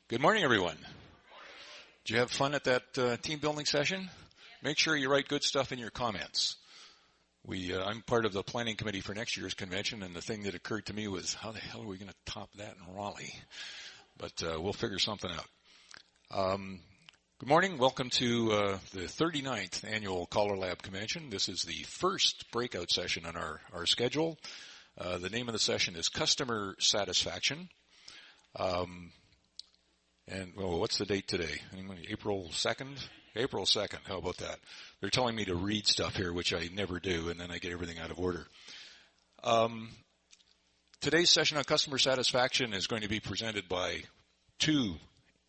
Good morning, everyone. Did you have fun at that team building session? Make sure you write good stuff in your comments. I'm part of the planning committee for next year's convention, and the thing that occurred to me was, how the hell are we going to top that in Raleigh? But we'll figure something out. Good morning. Welcome to the 39th Annual CALLERLAB Convention. This is the first breakout session on our schedule. The name of the session is Customer Satisfaction. And, well, what's the date today? April 2nd? April 2nd. How about that? They're telling me to read stuff here, which I never do, and then I get everything out of order. Today's session on customer satisfaction is going to be presented by two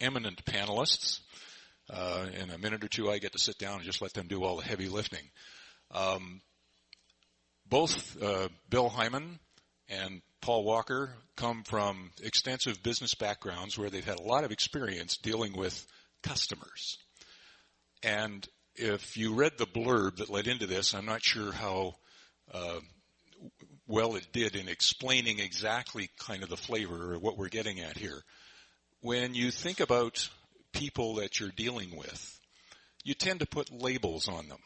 eminent panelists. In a minute or two, I get to sit down and just let them do all the heavy lifting. Both Bill Heyman and Paul Walker come from extensive business backgrounds where they've had a lot of experience dealing with customers. And if you read the blurb that led into this, I'm not sure how well it did in explaining exactly kind of the flavor or what we're getting at here. When you think about people that you're dealing with, you tend to put labels on them.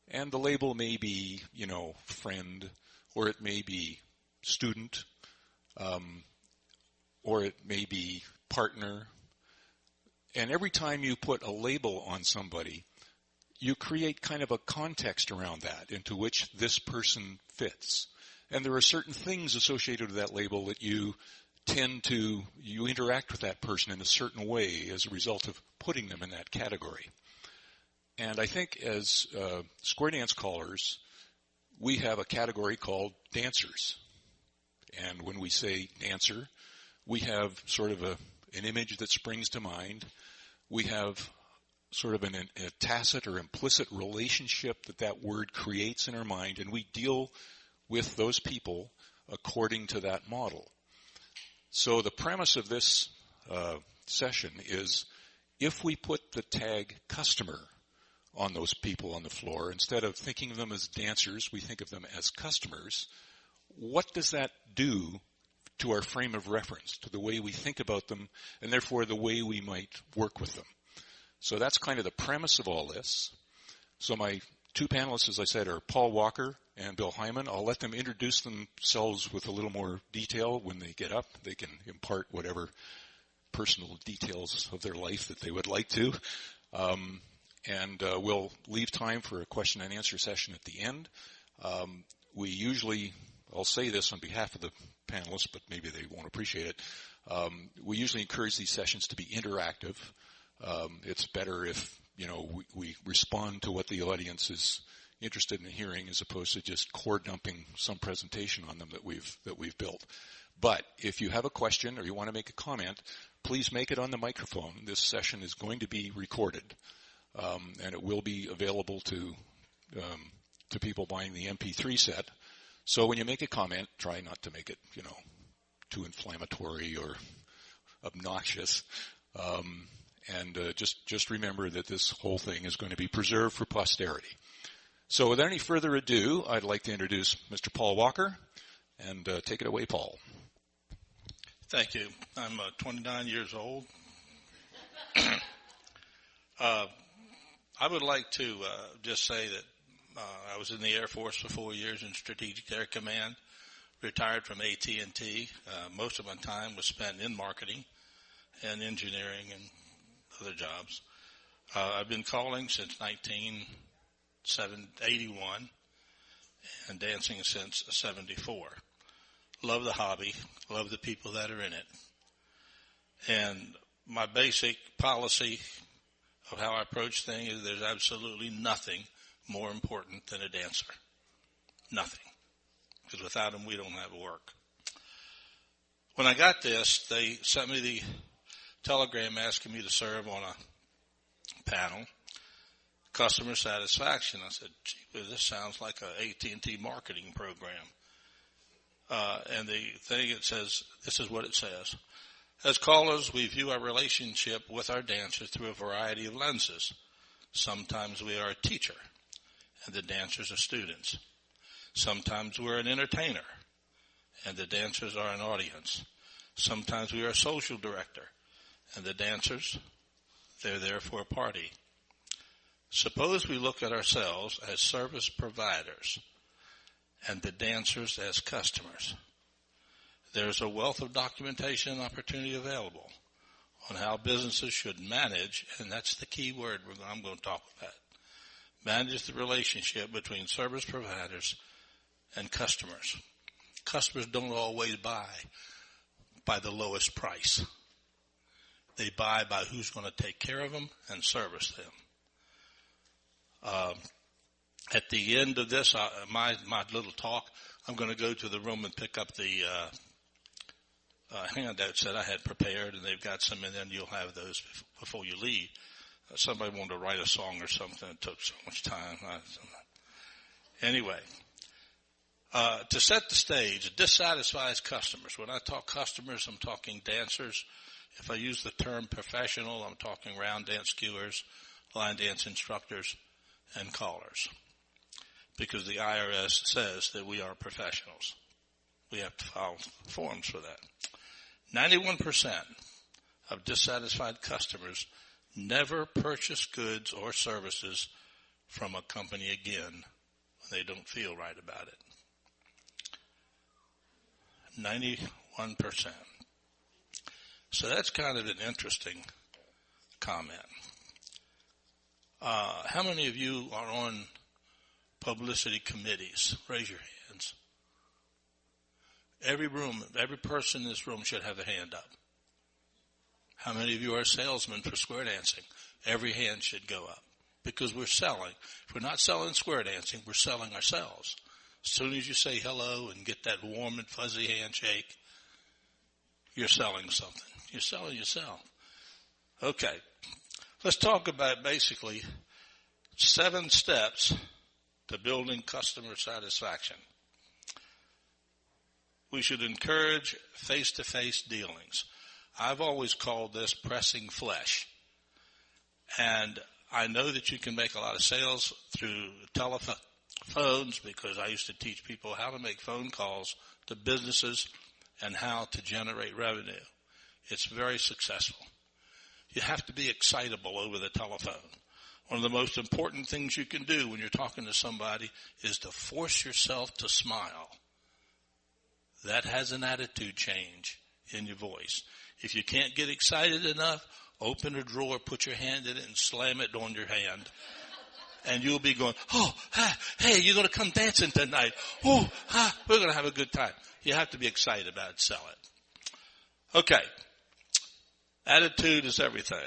And the label may be, friend, or it may be student, or it may be partner. And every time you put a label on somebody, you create kind of a context around that into which this person fits. And there are certain things associated with that label that you interact with that person in a certain way as a result of putting them in that category. And I think as square dance callers, we have a category called dancers. And when we say dancer, we have sort of an image that springs to mind. We have sort of a tacit or implicit relationship that word creates in our mind, and we deal with those people according to that model. So the premise of this session is if we put the tag customer on those people on the floor, instead of thinking of them as dancers, we think of them as customers. What does that do to our frame of reference, to the way we think about them, and therefore the way we might work with them? So that's kind of the premise of all this. So my two panelists, as I said, are Paul Walker and Bill Heyman. I'll let them introduce themselves with a little more detail when they get up. They can impart whatever personal details of their life that they would like to. And we'll leave time for a question and answer session at the end. We usually, I'll say this on behalf of the panelists, but maybe they won't appreciate it. We usually encourage these sessions to be interactive. It's better if, we respond to what the audience is interested in hearing as opposed to just core dumping some presentation on them that we've built. But if you have a question or you want to make a comment, please make it on the microphone. This session is going to be recorded, and it will be available to people buying the MP3 set. So when you make a comment, try not to make it, too inflammatory or obnoxious. And just remember that this whole thing is going to be preserved for posterity. So without any further ado, I'd like to introduce Mr. Paul Walker, and take it away, Paul. Thank you. I'm 29 years old. I would like to just say that I was in the Air Force for 4 years in Strategic Air Command, retired from AT&T. Most of my time was spent in marketing and engineering and other jobs. I've been calling since 1981 and dancing since 74. Love the hobby, love the people that are in it. And my basic policy of how I approach things is there's absolutely nothing more important than a dancer. Nothing. Because without them, we don't have work. When I got this, they sent me the telegram asking me to serve on a panel, customer satisfaction. I said, gee, this sounds like an AT&T marketing program. And the thing, it says, this is what it says. As callers, we view our relationship with our dancers through a variety of lenses. Sometimes we are a teacher, and the dancers are students. Sometimes we're an entertainer, and the dancers are an audience. Sometimes we are a social director, And the dancers, they're there for a party. Suppose we look at ourselves as service providers and the dancers as customers. There's a wealth of documentation and opportunity available on how businesses should manage, and that's the key word I'm going to talk about. Manage the relationship between service providers and customers. Customers don't always buy by the lowest price. They buy by who's going to take care of them and service them. At the end of this, my little talk, I'm going to go to the room and pick up the handouts that I had prepared, and they've got some, and then you'll have those before you leave. Somebody wanted to write a song or something. It took so much time. Anyway, to set the stage, dissatisfied customers. When I talk customers, I'm talking dancers. If I use the term professional, I'm talking round dance skewers, line dance instructors, and callers. Because the IRS says that we are professionals. We have to file forms for that. 91% of dissatisfied customers never purchase goods or services from a company again when they don't feel right about it. 91%. So that's kind of an interesting comment. How many of you are on publicity committees? Raise your hands. Every person in this room should have a hand up. How many of you are salesmen for square dancing? Every hand should go up because we're selling. If we're not selling square dancing, we're selling ourselves. As soon as you say hello and get that warm and fuzzy handshake, you're selling something. You're selling yourself. Okay. Let's talk about basically 7 steps to building customer satisfaction. We should encourage face-to-face dealings. I've always called this pressing flesh. And I know that you can make a lot of sales through telephones because I used to teach people how to make phone calls to businesses and how to generate revenue. It's very successful. You have to be excitable over the telephone. One of the most important things you can do when you're talking to somebody is to force yourself to smile. That has an attitude change in your voice. If you can't get excited enough, open a drawer, put your hand in it, and slam it on your hand. And you'll be going, oh, hey, you're going to come dancing tonight. Oh, we're going to have a good time. You have to be excited about it, sell it. Okay. Attitude is everything.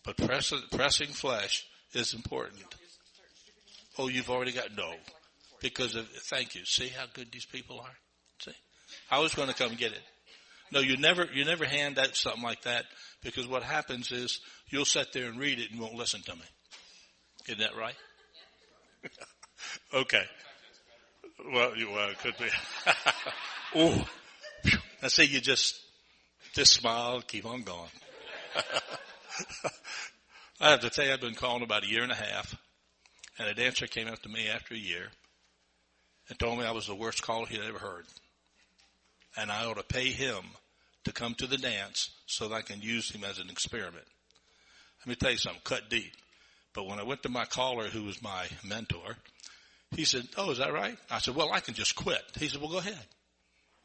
But pressing flesh is important. Oh, you've already got no. Because of, thank you. See how good these people are? See? I was going to come get it. No, you never hand out something like that because what happens is you'll sit there and read it and you won't listen to me. Isn't that right? Okay. Well, it could be. Oh, I see you just smile, keep on going. I have to tell you, I've been calling about 1.5 years, and a dancer came up to me after a year and told me I was the worst caller he'd ever heard. And I ought to pay him to come to the dance so that I can use him as an experiment. Let me tell you something, cut deep. But when I went to my caller, who was my mentor, he said, oh, is that right? I said, well, I can just quit. He said, well, go ahead.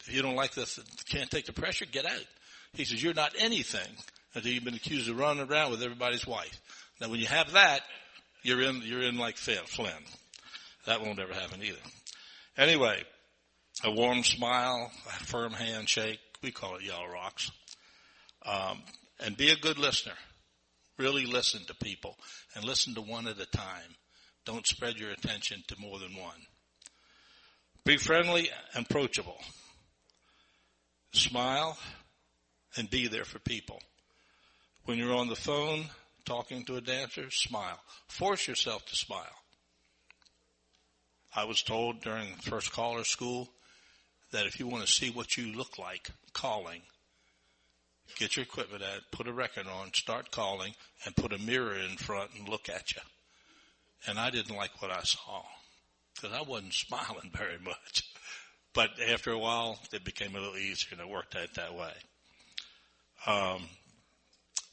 If you don't like this, can't take the pressure, get out. He says, you're not anything until you've been accused of running around with everybody's wife. Now, when you have that, you're in like Flynn. That won't ever happen either. Anyway, a warm smile, a firm handshake. We call it Yellow Rocks. And be a good listener. Really listen to people and listen to one at a time. Don't spread your attention to more than one. Be friendly and approachable. Smile and be there for people. When you're on the phone talking to a dancer, smile. Force yourself to smile. I was told during first caller school that if you want to see what you look like calling, get your equipment out, put a record on, start calling, and put a mirror in front and look at you. And I didn't like what I saw because I wasn't smiling very much. But after a while, it became a little easier, and it worked out that way.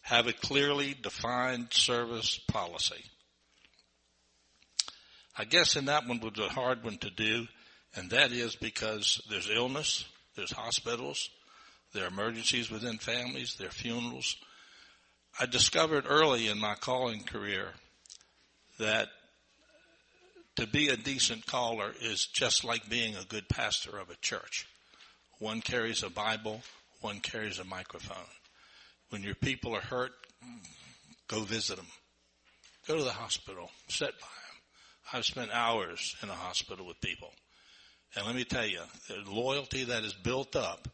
Have a clearly defined service policy. I guess in that one was a hard one to do, and that is because there's illness, there's hospitals, there are emergencies within families, there are funerals. I discovered early in my calling career that to be a decent caller is just like being a good pastor of a church. One carries a Bible, one carries a microphone. When your people are hurt, go visit them. Go to the hospital, sit by them. I've spent hours in a hospital with people. And let me tell you, the loyalty that is built up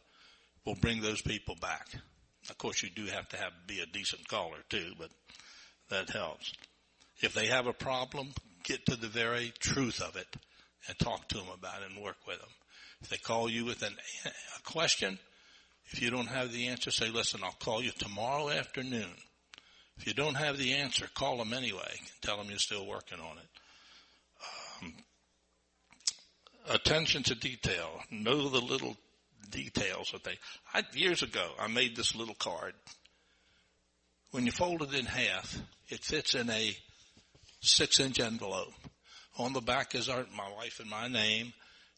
will bring those people back. Of course, you do have to be a decent caller too, but that helps. If they have a problem, get to the very truth of it and talk to them about it and work with them. If they call you with a question, if you don't have the answer, say, listen, I'll call you tomorrow afternoon. If you don't have the answer, call them anyway and tell them you're still working on it. Attention to detail. Know the little details of things. Years ago, I made this little card. When you fold it in half, it fits in a 6-inch envelope. On the back is my wife and my name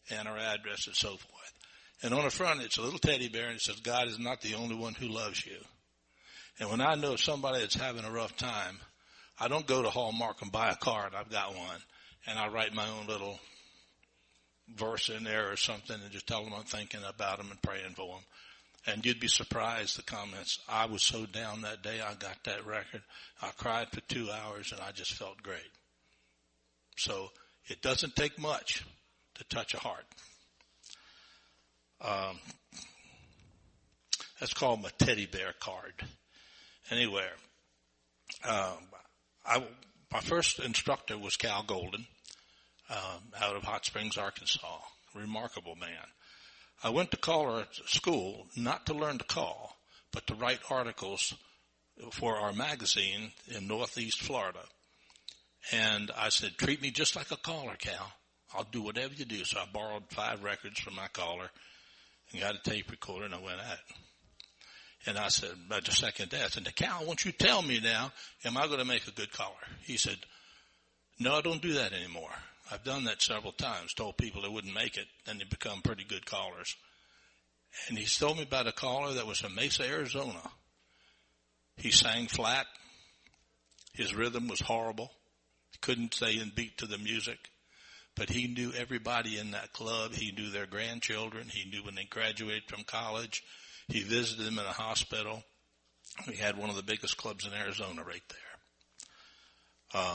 and our address and so forth. And on the front, it's a little teddy bear, and it says, God is not the only one who loves you. And when I know somebody that's having a rough time, I don't go to Hallmark and buy a card. I've got one. And I write my own little verse in there or something and just tell them I'm thinking about them and praying for them. And you'd be surprised the comments. I was so down that day. I got that record. I cried for 2 hours and I just felt great. So it doesn't take much to touch a heart. That's called my teddy bear card. Anyway, my first instructor was Cal Golden out of Hot Springs, Arkansas. Remarkable man. I went to caller school not to learn to call, but to write articles for our magazine in Northeast Florida. And I said, treat me just like a caller, Cal. I'll do whatever you do. So I borrowed 5 records from my caller and got a tape recorder, and I went at it. And I said, about the second day, I said, Cal, won't you tell me now, am I going to make a good caller? He said, no, I don't do that anymore. I've done that several times, told people they wouldn't make it, and they become pretty good callers. And he told me about a caller that was from Mesa, Arizona. He sang flat. His rhythm was horrible. He couldn't stay in beat to the music. But he knew everybody in that club. He knew their grandchildren. He knew when they graduated from college. He visited them in a hospital. We had one of the biggest clubs in Arizona right there.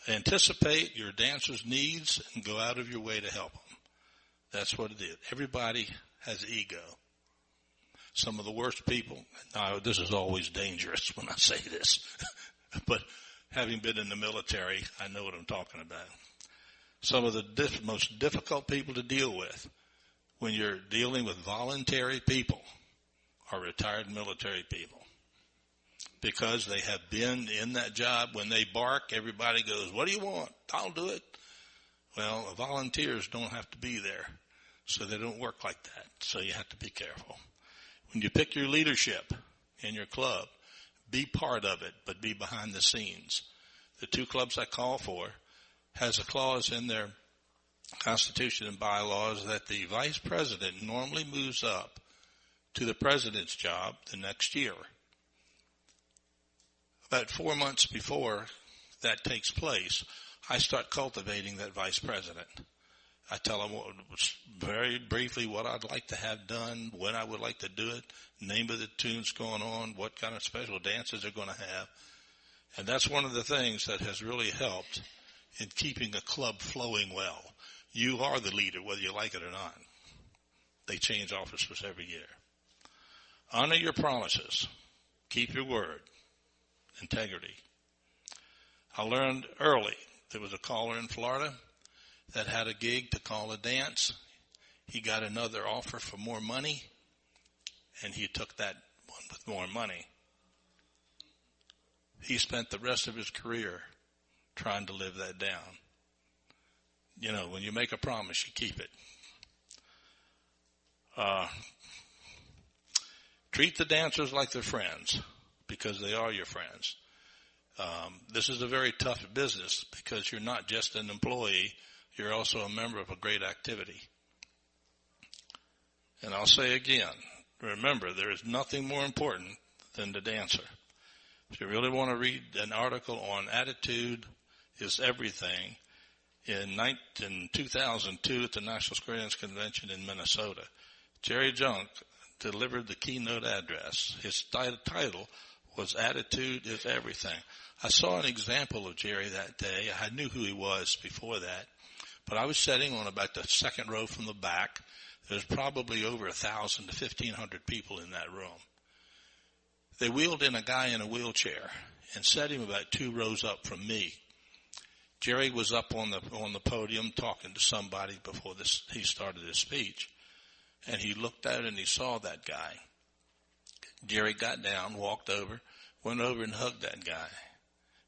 Anticipate your dancer's needs and go out of your way to help them. That's what it is. Everybody has ego. Some of the worst people, now this is always dangerous when I say this, but having been in the military, I know what I'm talking about. Some of the most difficult people to deal with when you're dealing with voluntary people are retired military people. Because they have been in that job. When they bark, everybody goes, what do you want? I'll do it. Well, volunteers don't have to be there, so they don't work like that. So you have to be careful. When you pick your leadership in your club, be part of it, but be behind the scenes. The 2 clubs I call for has a clause in their constitution and bylaws that the vice president normally moves up to the president's job the next year. About 4 months before that takes place, I start cultivating that vice president. I tell them very briefly what I'd like to have done, when I would like to do it, name of the tunes going on, what kind of special dances they're going to have. And that's one of the things that has really helped in keeping a club flowing well. You are the leader, whether you like it or not. They change officers every year. Honor your promises. Keep your word. Integrity. I learned early. There was a caller in Florida that had a gig to call a dance. He got another offer for more money, and he took that one with more money. He spent the rest of his career trying to live that down. You know, when you make a promise, you keep it. Treat the dancers like they're friends, because they are your friends. This is a very tough business because you're not just an employee, you're also a member of a great activity. And I'll say again, remember, there is nothing more important than the dancer. If you really want to read an article on attitude is everything, in 2002 at the National Square Dance Convention in Minnesota, Jerry Junk delivered the keynote address. His title was Attitude is Everything. I saw an example of Jerry that day. I knew who he was before that, but I was sitting on about the second row from the back. There's probably over 1,000 to 1,500 people in that room. They wheeled in a guy in a wheelchair and set him about 2 rows up from me. Jerry was up on the podium talking to somebody before he started his speech, and he looked out and he saw that guy. Jerry got down, walked over, went over and hugged that guy,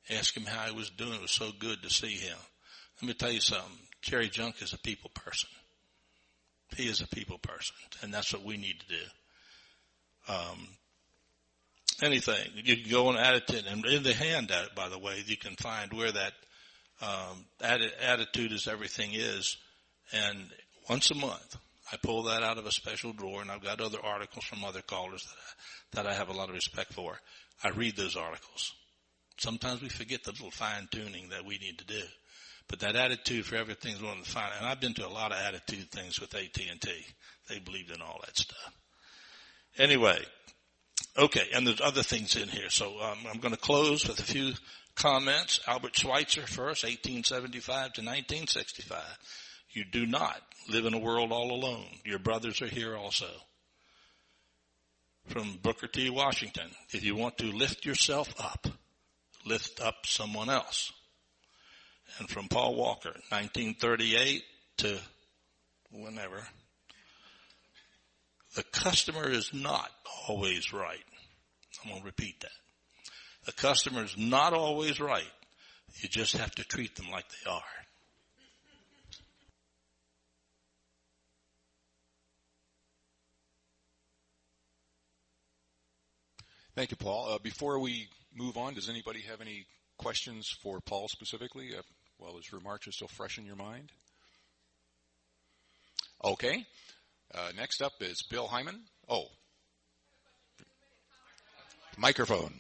asked him how he was doing. It was so good to see him. Let me tell you something. Jerry Junk is a people person. He is a people person, and that's what we need to do. Anything. You can go on attitude, and in the handout, by the way, you can find where that attitude is everything is, and once a month, I pull that out of a special drawer, and I've got other articles from other callers that I have a lot of respect for. I read those articles. Sometimes we forget the little fine-tuning that we need to do. But that attitude for everything is one of the fine. And I've been to a lot of attitude things with AT&T. They believed in all that stuff. Anyway, okay, and there's other things in here. So I'm going to close with a few comments. Albert Schweitzer first, 1875 to 1965. You do not live in a world all alone. Your brothers are here also. From Booker T. Washington, if you want to lift yourself up, lift up someone else. And from Paul Walker, 1938 to whenever, the customer is not always right. I'm going to repeat that. The customer is not always right. You just have to treat them like they are. Thank you, Paul. Before we move on, does anybody have any questions for Paul specifically while his remarks are still fresh in your mind? Okay. Next up is Bill Heyman. Oh. Microphone.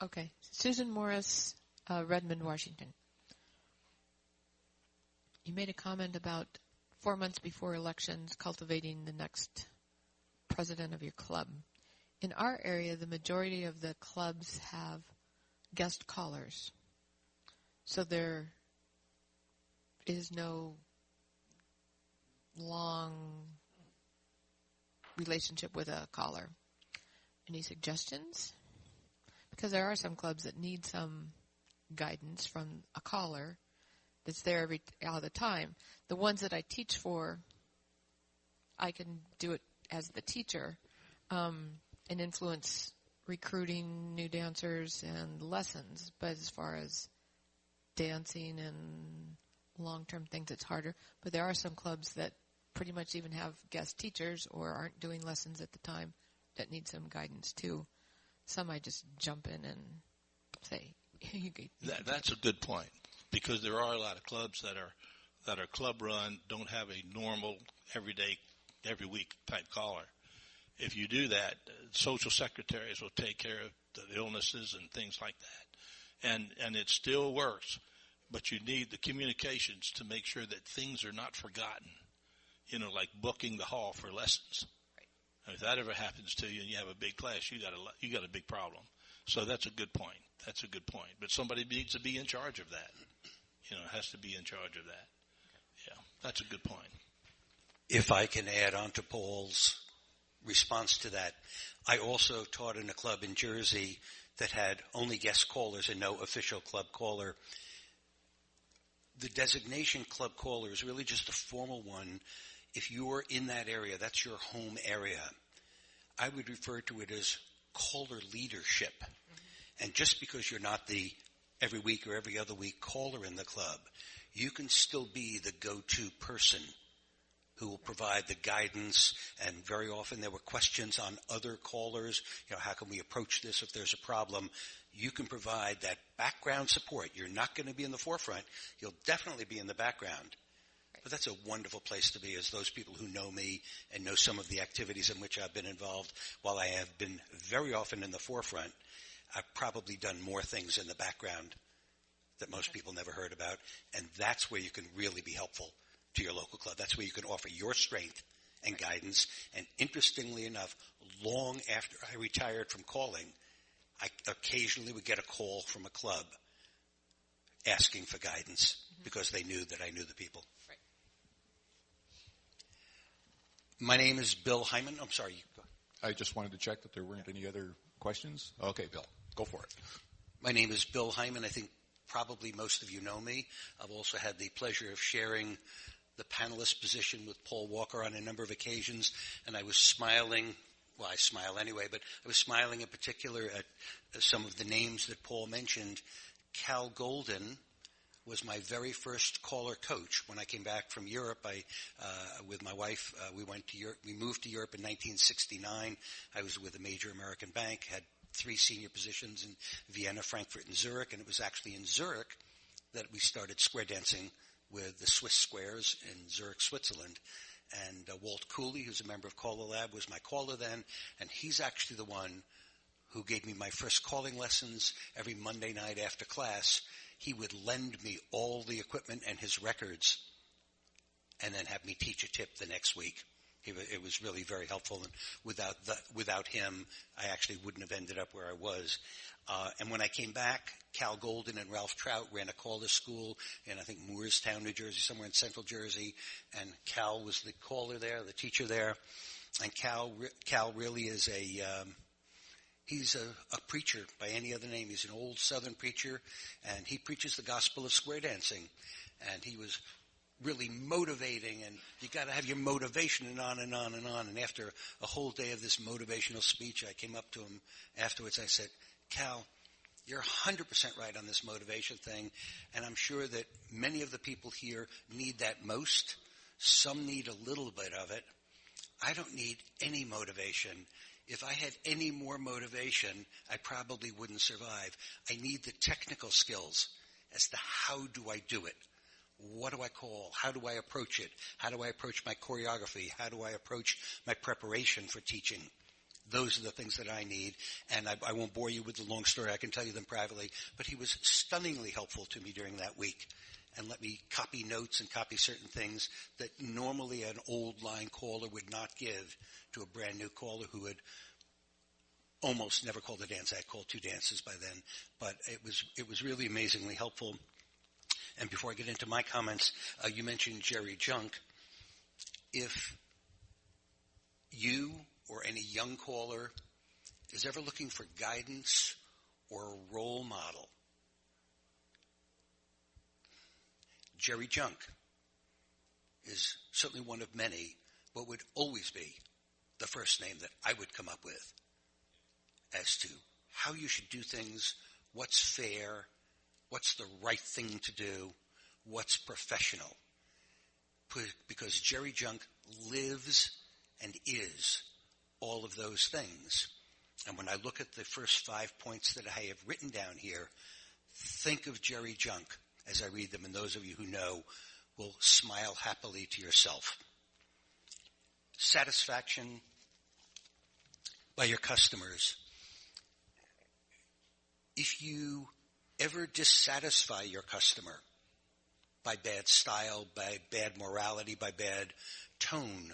Okay. Susan Morris, Redmond, Washington. You made a comment about 4 months before elections cultivating the next president of your club. In our area, the majority of the clubs have guest callers. So there is no long relationship with a caller. Any suggestions? Because there are some clubs that need some guidance from a caller that's there all the time. The ones that I teach for, I can do it as the teacher and influence recruiting new dancers and lessons. But as far as dancing and long-term things, it's harder. But there are some clubs that pretty much even have guest teachers or aren't doing lessons at the time that need some guidance too. Some I just jump in and say, That's a good point, because there are a lot of clubs that are club run, don't have a normal everyday, every week type caller. If you do that, social secretaries will take care of the illnesses and things like that. And it still works, but you need the communications to make sure that things are not forgotten, like booking the hall for lessons. Right. If that ever happens to you and you have a big class, you got a big problem. So that's a good point. That's a good point. But somebody needs to be in charge of that. Has to be in charge of that. Yeah, that's a good point. If I can add on to Paul's response to that, I also taught in a club in Jersey that had only guest callers and no official club caller. The designation club caller is really just a formal one. If you're in that area, that's your home area. I would refer to it as caller leadership. Mm-hmm. And just because you're not the every week or every other week caller in the club, you can still be the go-to person who will provide the guidance, and very often there were questions on other callers. How can we approach this if there's a problem? You can provide that background support. You're not going to be in the forefront. You'll definitely be in the background. But that's a wonderful place to be, as those people who know me and know some of the activities in which I've been involved. While I have been very often in the forefront, I've probably done more things in the background that most people never heard about, and that's where you can really be helpful to your local club. That's where you can offer your strength and guidance. And interestingly enough, long after I retired from calling, I occasionally would get a call from a club asking for guidance because they knew that I knew the people. Right. My name is Bill Heyman. I'm sorry. Go ahead. I just wanted to check that there weren't any other questions. Okay, Bill, go for it. My name is Bill Heyman. I think probably most of you know me. I've also had the pleasure of sharing the panelist position with Paul Walker on a number of occasions, and I was smiling. Well, I smile anyway, but I was smiling in particular at some of the names that Paul mentioned. Cal Golden was my very first caller coach. When I came back from Europe, with my wife, we went to Europe. We moved to Europe in 1969. I was with a major American bank, had 3 senior positions in Vienna, Frankfurt, and Zurich, and it was actually in Zurich that we started square dancing with the Swiss Squares in Zurich, Switzerland. And Walt Cooley, who's a member of CALLERLAB, was my caller then, and he's actually the one who gave me my first calling lessons. Every Monday night after class, he would lend me all the equipment and his records and then have me teach a tip the next week. It was really very helpful, and without him, I actually wouldn't have ended up where I was. And when I came back, Cal Golden and Ralph Trout ran a caller school in, I think, Moorestown, New Jersey, somewhere in central Jersey, and Cal was the caller there, the teacher there. And Cal really is he's a preacher by any other name. He's an old Southern preacher, and he preaches the gospel of square dancing. And he was really motivating, and you got to have your motivation, and on and on and on. And after a whole day of this motivational speech, I came up to him afterwards. I said, Cal, you're 100% right on this motivation thing, and I'm sure that many of the people here need that most. Some need a little bit of it. I don't need any motivation. If I had any more motivation, I probably wouldn't survive. I need the technical skills as to how do I do it. What do I call? How do I approach it? How do I approach my choreography? How do I approach my preparation for teaching? Those are the things that I need, and I won't bore you with the long story. I can tell you them privately, but he was stunningly helpful to me during that week and let me copy notes and copy certain things that normally an old line caller would not give to a brand new caller who had almost never called a dance. I had called 2 dances by then, but it was really amazingly helpful. And before I get into my comments, you mentioned Jerry Junk. If you or any young caller is ever looking for guidance or a role model, Jerry Junk is certainly one of many, but would always be the first name that I would come up with as to how you should do things, what's fair, what's the right thing to do, what's professional. Because Jerry Junk lives and is all of those things. And when I look at the first 5 points that I have written down here, think of Jerry Junk as I read them, and those of you who know will smile happily to yourself. Satisfaction by your customers. If you ever dissatisfy your customer by bad style, by bad morality, by bad tone,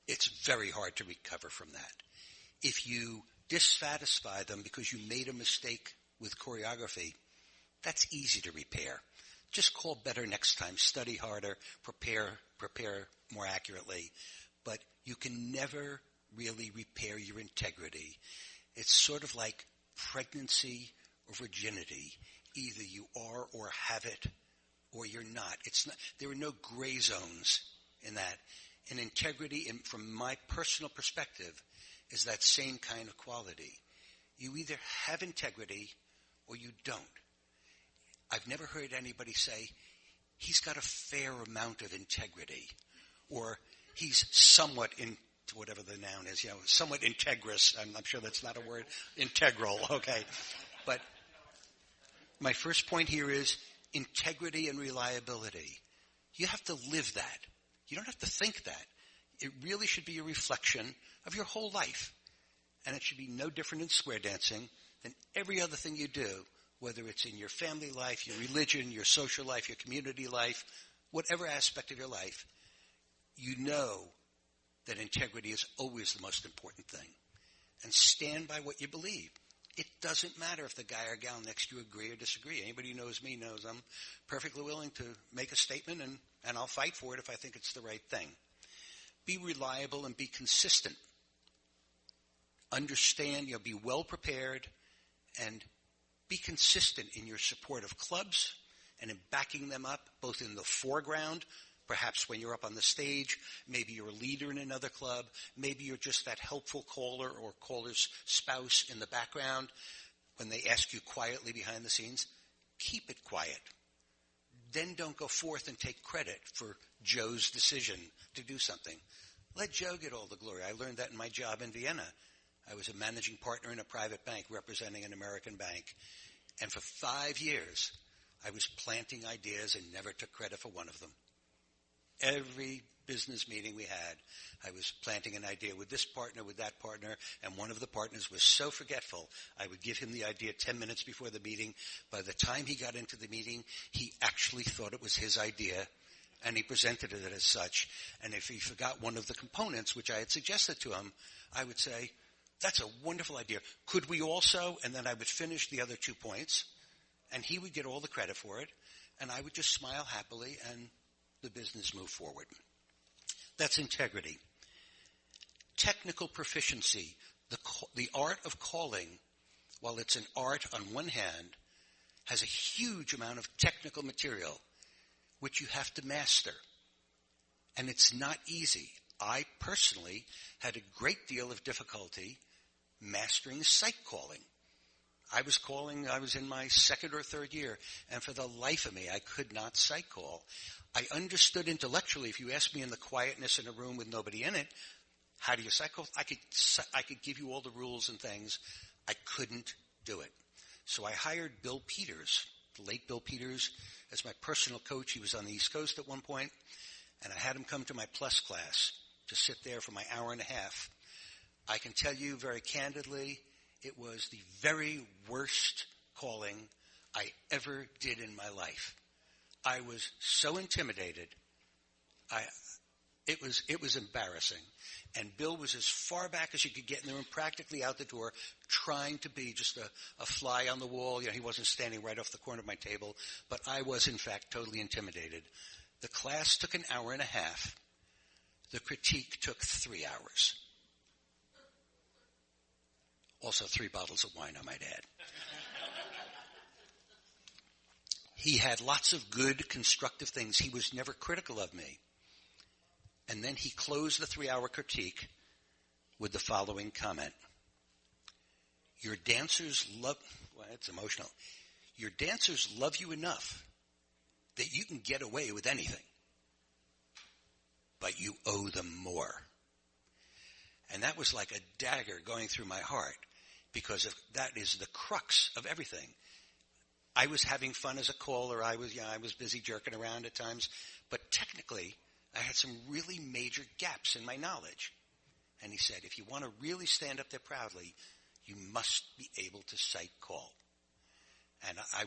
it's very hard to recover from that. If you dissatisfy them because you made a mistake with choreography, that's easy to repair. Just call better next time, study harder, prepare more accurately. But you can never really repair your integrity. It's sort of like pregnancy or virginity. Either you are or have it, or you're not. It's not. There are no gray zones in that. And integrity, from my personal perspective, is that same kind of quality. You either have integrity or you don't. I've never heard anybody say, he's got a fair amount of integrity, or he's somewhat whatever the noun is, somewhat integrous. I'm sure that's not a word. Integral, okay. But my first point here is integrity and reliability. You have to live that. You don't have to think that. It really should be a reflection of your whole life. And it should be no different in square dancing than every other thing you do, whether it's in your family life, your religion, your social life, your community life, whatever aspect of your life. You know that integrity is always the most important thing. And stand by what you believe. It doesn't matter if the guy or gal next to you agree or disagree. Anybody who knows me knows I'm perfectly willing to make a statement, and I'll fight for it if I think it's the right thing. Be reliable and be consistent. Understand, be well prepared, and be consistent in your support of clubs and in backing them up, both in the foreground, perhaps when you're up on the stage, maybe you're a leader in another club, maybe you're just that helpful caller or caller's spouse in the background. When they ask you quietly behind the scenes, keep it quiet. Then don't go forth and take credit for Joe's decision to do something. Let Joe get all the glory. I learned that in my job in Vienna. I was a managing partner in a private bank representing an American bank. And for 5 years, I was planting ideas and never took credit for one of them. Every business meeting we had, I was planting an idea with this partner, with that partner, and one of the partners was so forgetful, I would give him the idea 10 minutes before the meeting. By the time he got into the meeting, he actually thought it was his idea, and he presented it as such. And if he forgot one of the components, which I had suggested to him, I would say, that's a wonderful idea. Could we also? And then I would finish the other 2 points, and he would get all the credit for it, and I would just smile happily, and the business move forward. That's integrity. Technical proficiency. The art of calling, while it's an art on one hand, has a huge amount of technical material which you have to master. And it's not easy. I personally had a great deal of difficulty mastering sight calling. I was in my second or third year, and for the life of me, I could not sight call. I understood intellectually, if you asked me in the quietness in a room with nobody in it, how do you sight call? I could give you all the rules and things. I couldn't do it. So I hired Bill Peters, the late Bill Peters, as my personal coach. He was on the East Coast at one point, and I had him come to my plus class to sit there for my hour and a half. I can tell you very candidly, it was the very worst calling I ever did in my life. I was so intimidated. It was embarrassing. And Bill was as far back as you could get in the room, practically out the door, trying to be just a fly on the wall. He wasn't standing right off the corner of my table, but I was, in fact, totally intimidated. The class took an hour and a half. The critique took 3 hours. Also 3 bottles of wine, I might add. He had lots of good, constructive things. He was never critical of me. And then he closed the 3-hour critique with the following comment. Your dancers love, well, it's emotional. Your dancers love you enough that you can get away with anything. But you owe them more. And that was like a dagger going through my heart, because that is the crux of everything. I was having fun as a caller. I was busy jerking around at times. But technically, I had some really major gaps in my knowledge. And he said, if you want to really stand up there proudly, you must be able to sight call. And I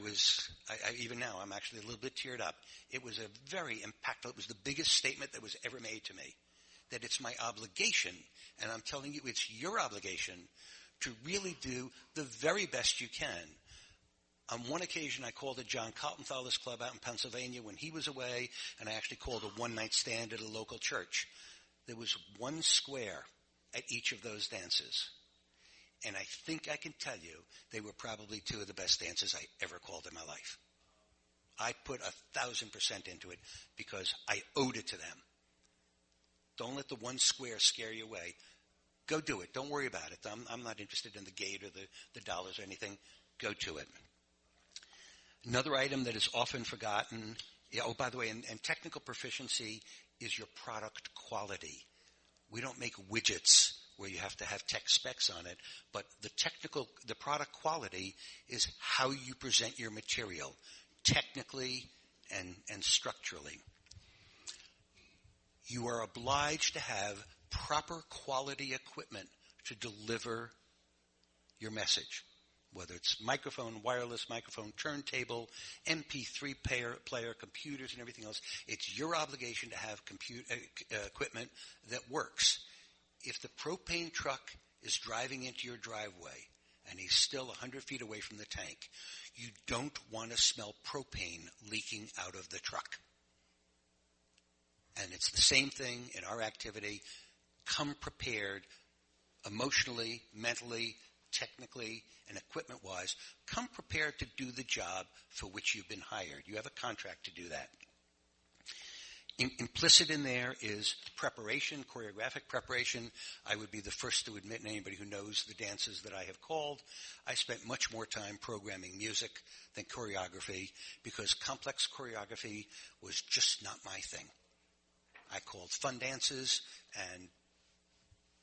even now, I'm actually a little bit teared up. It was a very impactful, it was the biggest statement that was ever made to me. That it's my obligation, and I'm telling you, it's your obligation to really do the very best you can. On one occasion, I called at John Kaltenthaler's club out in Pennsylvania when he was away, and I actually called a one-night stand at a local church. There was 1 square at each of those dances. And I think I can tell you they were probably 2 of the best dances I ever called in my life. I put 1,000% into it because I owed it to them. Don't let the 1 square scare you away. Go do it. Don't worry about it. I'm not interested in the gate or the dollars or anything. Go to it. Another item that is often forgotten Yeah. Oh, by the way, and technical proficiency is your product quality. We don't make widgets where you have to have tech specs on it, but the product quality is how you present your material, technically and structurally. You are obliged to have proper quality equipment to deliver your message, whether it's microphone, wireless microphone, turntable, MP3 player, computers, and everything else. It's your obligation to have equipment that works. If the propane truck is driving into your driveway and he's still 100 feet away from the tank, you don't want to smell propane leaking out of the truck. And it's the same thing in our activity. Come prepared emotionally, mentally, technically, and equipment-wise. Come prepared to do the job for which you've been hired. You have a contract to do that. Implicit in there is preparation, choreographic preparation. I would be the first to admit, and anybody who knows the dances that I have called, I spent much more time programming music than choreography because complex choreography was just not my thing. I called fun dances, and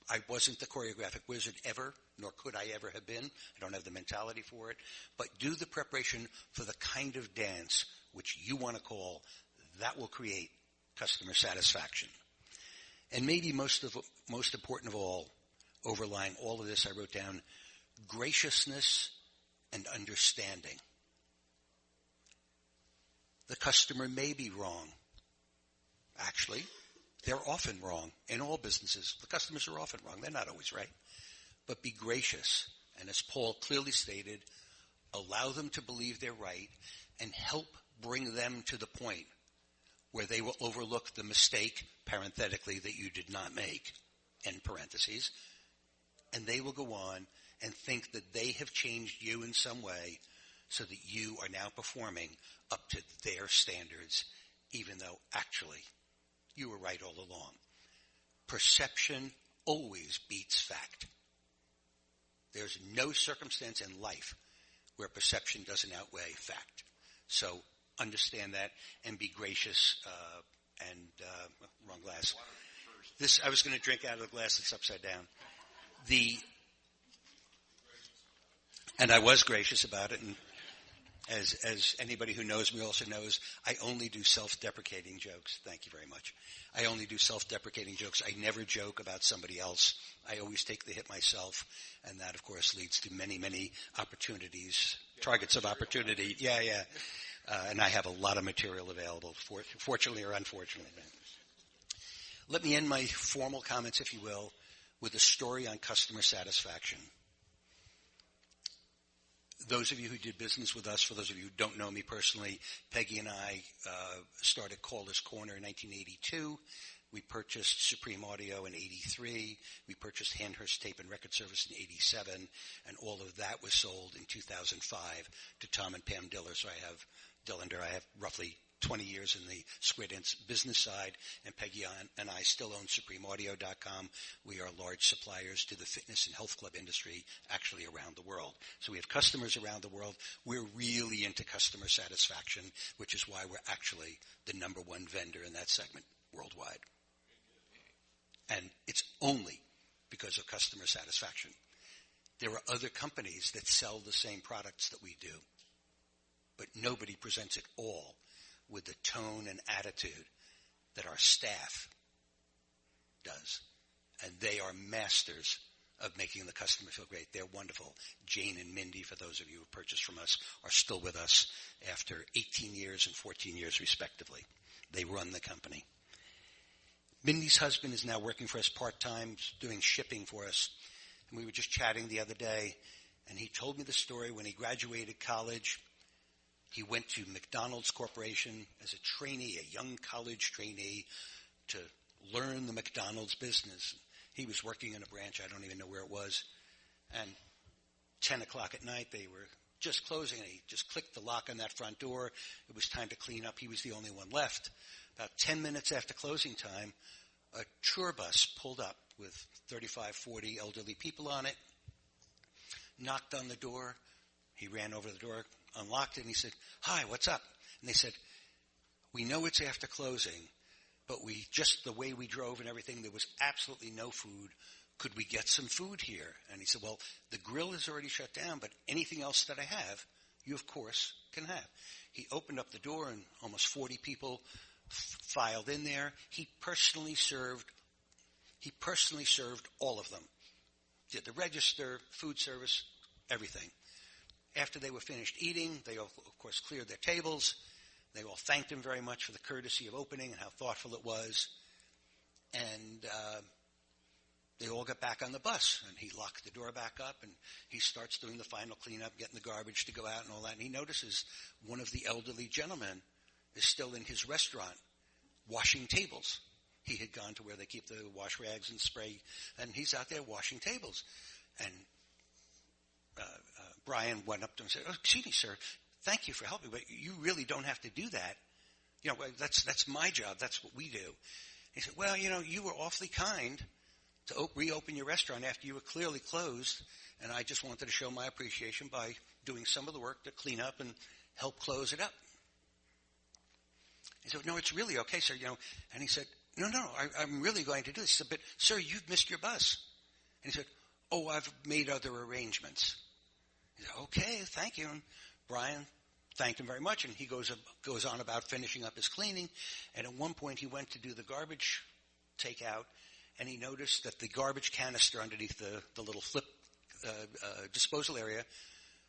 I wasn't the choreographic wizard ever, nor could I ever have been. I don't have the mentality for it. But do the preparation for the kind of dance which you want to call. That will create customer satisfaction. And maybe most important of all, overlying all of this, I wrote down graciousness and understanding. The customer may be wrong. Actually, they're often wrong in all businesses. The customers are often wrong. They're not always right. But be gracious. And as Paul clearly stated, allow them to believe they're right and help bring them to the point where they will overlook the mistake, parenthetically, that you did not make, end parentheses, and they will go on and think that they have changed you in some way so that you are now performing up to their standards, even though actually you were right all along. Perception always beats fact. There's no circumstance in life where perception doesn't outweigh fact. So understand that and be gracious. Wrong glass. This I was going to drink out of the glass that's upside down. And I was gracious about it. And as anybody who knows me also knows, I only do self-deprecating jokes. Thank you very much. I only do self-deprecating jokes. I never joke about somebody else. I always take the hit myself, and that, of course, leads to many, many opportunities, targets of opportunity. Yeah. And I have a lot of material available, fortunately or unfortunately. Let me end my formal comments, if you will, with a story on customer satisfaction. Those of you who did business with us, for those of you who don't know me personally, Peggy and I started Caller's Corner in 1982. We purchased Supreme Audio in 83. We purchased Handhurst Tape and Record Service in 87. And all of that was sold in 2005 to Tom and Pam Dillender. I have roughly 20 years in the Square Dance business side, and Peggy and I still own SupremeAudio.com. We are large suppliers to the fitness and health club industry, actually around the world. So we have customers around the world. We're really into customer satisfaction, which is why we're actually the number one vendor in that segment worldwide. And it's only because of customer satisfaction. There are other companies that sell the same products that we do, but nobody presents it all with the tone and attitude that our staff does. And they are masters of making the customer feel great. They're wonderful. Jane and Mindy, for those of you who purchased from us, are still with us after 18 years and 14 years respectively. They run the company. Mindy's husband is now working for us part-time, doing shipping for us. And we were just chatting the other day, and he told me the story when he graduated college. He went to McDonald's Corporation as a trainee, a young college trainee, to learn the McDonald's business. He was working in a branch, I don't even know where it was. And 10 o'clock at night, they were just closing, and he just clicked the lock on that front door. It was time to clean up. He was the only one left. About 10 minutes after closing time, a tour bus pulled up with 35, 40 elderly people on it, knocked on the door. He ran over to the door, unlocked it, and he said, "Hi, what's up?" And they said, we know it's after closing, but just the way we drove and everything, there was absolutely no food. Could we get some food here? And he said, well, the grill is already shut down, but anything else that I have, you, of course, can have. He opened up the door, and almost 40 people filed in there. He personally served all of them. Did the register, food service, everything. After they were finished eating, they, of course, cleared their tables. They all thanked him very much for the courtesy of opening and how thoughtful it was. And they all got back on the bus, and he locked the door back up, and he starts doing the final cleanup, getting the garbage to go out and all that. And he notices one of the elderly gentlemen is still in his restaurant washing tables. He had gone to where they keep the wash rags and spray, and he's out there washing tables. And Brian went up to him and said, oh, excuse me, sir, thank you for helping, but you really don't have to do that. You know, that's my job. That's what we do. He said, well, you know, you were awfully kind to reopen your restaurant after you were clearly closed, and I just wanted to show my appreciation by doing some of the work to clean up and help close it up. He said, no, it's really okay, sir. You know, and he said, no, I'm really going to do this. He said, but, sir, you've missed your bus. And he said, oh, I've made other arrangements. He said, okay, thank you. And Brian thanked him very much, and he goes on about finishing up his cleaning. And at one point, he went to do the garbage takeout, and he noticed that the garbage canister underneath the little flip disposal area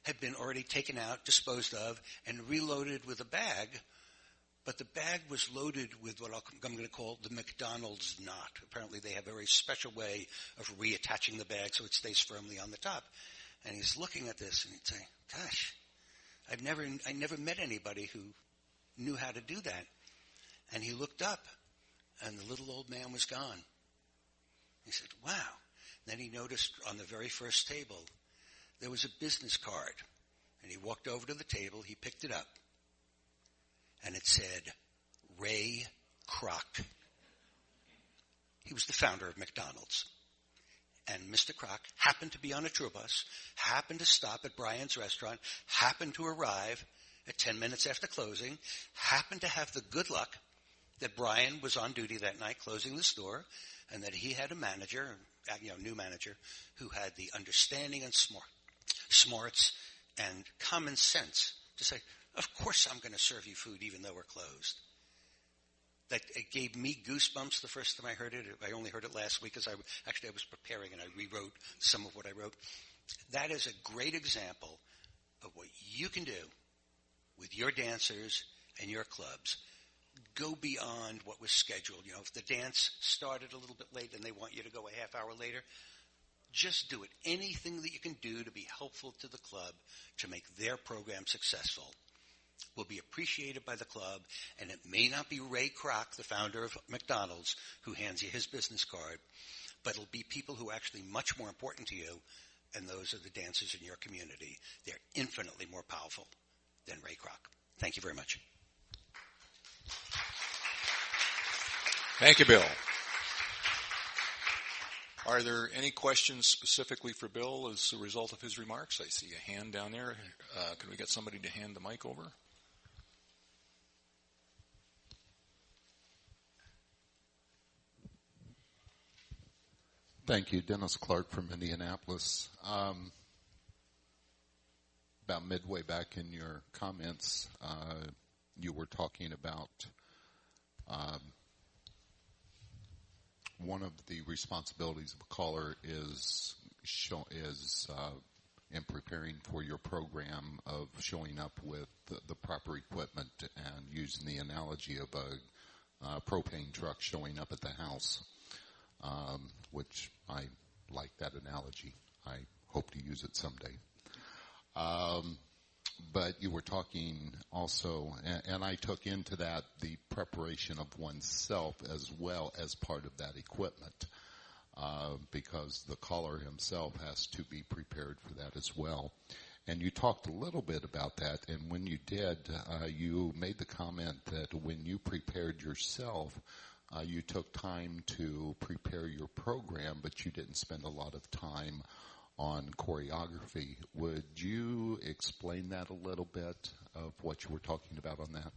had been already taken out, disposed of, and reloaded with a bag. But the bag was loaded with what I'm going to call the McDonald's knot. Apparently they have a very special way of reattaching the bag so it stays firmly on the top. And he's looking at this, and he'd say, gosh, I never met anybody who knew how to do that. And he looked up, and the little old man was gone. He said, wow. Then he noticed on the very first table there was a business card. And he walked over to the table, he picked it up, and it said, Ray Kroc. He was the founder of McDonald's. And Mr. Kroc happened to be on a tour bus, happened to stop at Brian's restaurant, happened to arrive at 10 minutes after closing, happened to have the good luck that Brian was on duty that night closing the store, and that he had a manager, new manager, who had the understanding and smarts and common sense to say, of course I'm going to serve you food even though we're closed. That it gave me goosebumps the first time I heard it. I only heard it last week because I was preparing and I rewrote some of what I wrote. That is a great example of what you can do with your dancers and your clubs. Go beyond what was scheduled. You know, if the dance started a little bit late and they want you to go a half hour later, just do it. Anything that you can do to be helpful to the club to make their program successful will be appreciated by the club, and it may not be Ray Kroc, the founder of McDonald's, who hands you his business card, but it'll be people who are actually much more important to you, and those are the dancers in your community. They're infinitely more powerful than Ray Kroc. Thank you very much. Thank you, Bill. Are there any questions specifically for Bill as a result of his remarks? I see a hand down there. Can we get somebody to hand the mic over? Thank you. Dennis Clark from Indianapolis. About midway back in your comments, you were talking about one of the responsibilities of a caller is in preparing for your program of showing up with the proper equipment, and using the analogy of a propane truck showing up at the house, which I like that analogy. I hope to use it someday. But you were talking also, and I took into that the preparation of oneself as well as part of that equipment, because the caller himself has to be prepared for that as well. And you talked a little bit about that, and when you did, you made the comment that when you prepared yourself, you took time to prepare your program, but you didn't spend a lot of time on choreography. Would you explain that a little bit of what you were talking about on that?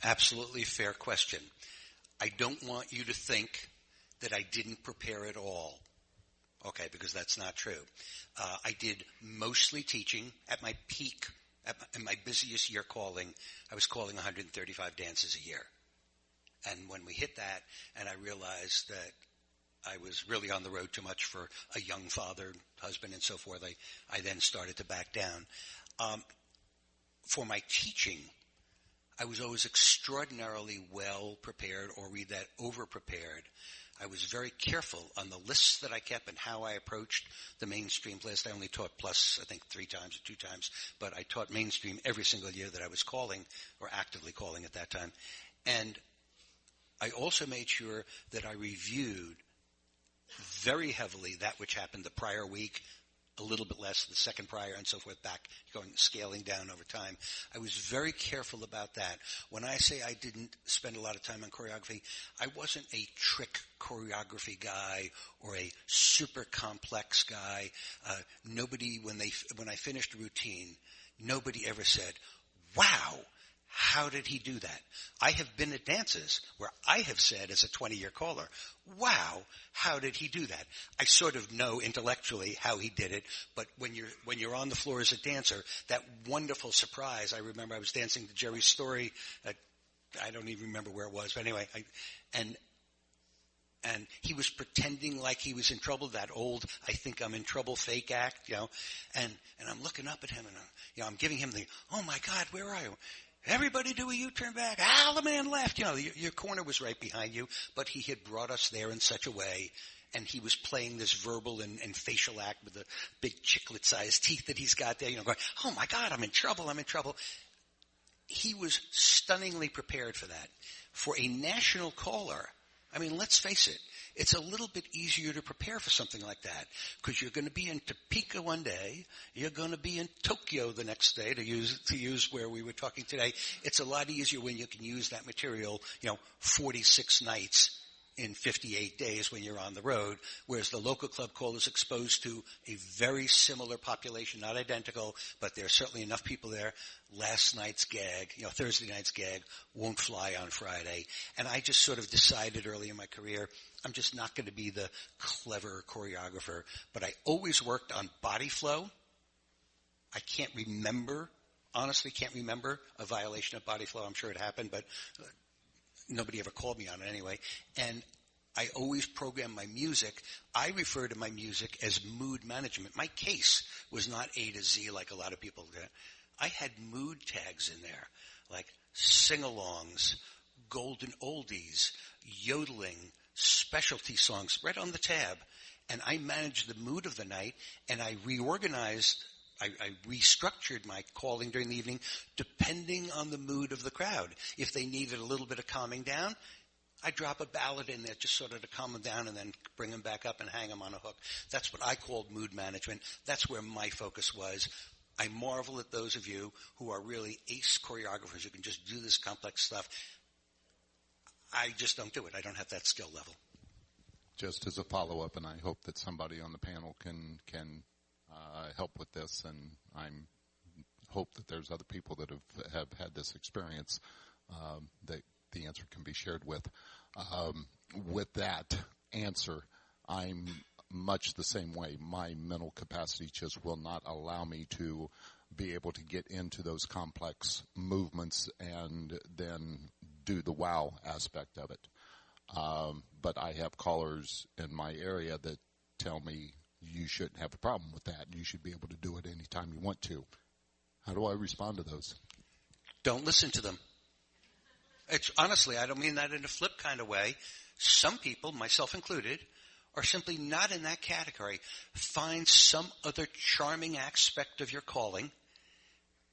Absolutely fair question. I don't want you to think that I didn't prepare at all. Okay, because that's not true. I did mostly teaching. At my peak, in my busiest year calling, I was calling 135 dances a year. And when we hit that, and I realized that I was really on the road too much for a young father, husband, and so forth, I then started to back down. For my teaching, I was always extraordinarily well prepared, or read that over prepared. I was very careful on the lists that I kept and how I approached the mainstream list. I only taught plus, I think, 3 times or 2 times, but I taught mainstream every single year that I was calling, or actively calling at that time. And I also made sure that I reviewed very heavily that which happened the prior week, a little bit less the second prior, and so forth, scaling down over time. I was very careful about that. When I say I didn't spend a lot of time on choreography, I wasn't a trick choreography guy or a super complex guy. Nobody, when I finished a routine, nobody ever said, "Wow, how did he do that?" I have been at dances where I have said as a 20-year caller, "Wow, how did he do that?" I sort of know intellectually how he did it, but when you're on the floor as a dancer, that wonderful surprise. I remember I was dancing to Jerry's Story. I don't even remember where it was, but anyway, and he was pretending like he was in trouble, that old "I think I'm in trouble" fake act, and I'm looking up at him, and I'm giving him the, "Oh my God, where are you? Everybody do a U-turn back. The man left." Your corner was right behind you, but he had brought us there in such a way, and he was playing this verbal and facial act with the big chiclet-sized teeth that he's got there, going, "Oh my God, I'm in trouble, I'm in trouble." He was stunningly prepared for that. For a national caller, let's face it, it's a little bit easier to prepare for something like that, because you're going to be in Topeka one day, you're going to be in Tokyo the next day, to use where we were talking today. It's a lot easier when you can use that material, 46 nights in 58 days when you're on the road, whereas the local club call is exposed to a very similar population, not identical, but there's certainly enough people there. Last night's gag, Thursday night's gag won't fly on Friday. And I just sort of decided early in my career, I'm just not going to be the clever choreographer, but I always worked on body flow. I honestly can't remember a violation of body flow. I'm sure it happened, but nobody ever called me on it anyway. And I always program my music. I refer to my music as mood management. My case was not A to Z like a lot of people did. I had mood tags in there, like sing-alongs, golden oldies, yodeling, specialty songs, right on the tab. And I managed the mood of the night, and I reorganized, I restructured my calling during the evening depending on the mood of the crowd. If they needed a little bit of calming down, I drop a ballad in there just sort of to calm them down and then bring them back up and hang them on a hook. That's what I called mood management. That's where my focus was. I marvel at those of you who are really ace choreographers who can just do this complex stuff. I just don't do it. I don't have that skill level. Just as a follow-up, and I hope that somebody on the panel can help with this, and I hope that there's other people that have had this experience that the answer can be shared with. With that answer, I'm much the same way. My mental capacity just will not allow me to be able to get into those complex movements and then do the wow aspect of it. But I have callers in my area that tell me you shouldn't have a problem with that. You should be able to do it anytime you want to. How do I respond to those? Don't listen to them. It's honestly, I don't mean that in a flip kind of way. Some people, myself included, are simply not in that category. Find some other charming aspect of your calling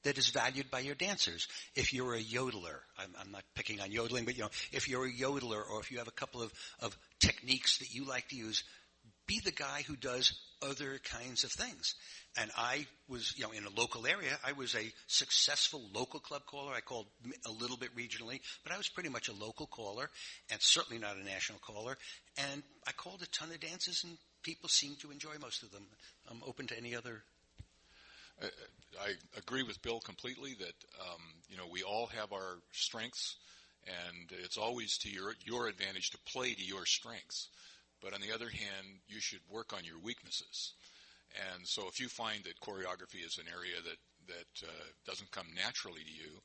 that is valued by your dancers. If you're a yodeler, I'm not picking on yodeling, but if you're a yodeler or if you have a couple of techniques that you like to use, be the guy who does other kinds of things. And I was, in a local area, I was a successful local club caller. I called a little bit regionally, but I was pretty much a local caller and certainly not a national caller. And I called a ton of dances, and people seemed to enjoy most of them. I'm open to any other. I agree with Bill completely that, we all have our strengths. And it's always to your advantage to play to your strengths. But on the other hand, you should work on your weaknesses. And so if you find that choreography is an area that doesn't come naturally to you,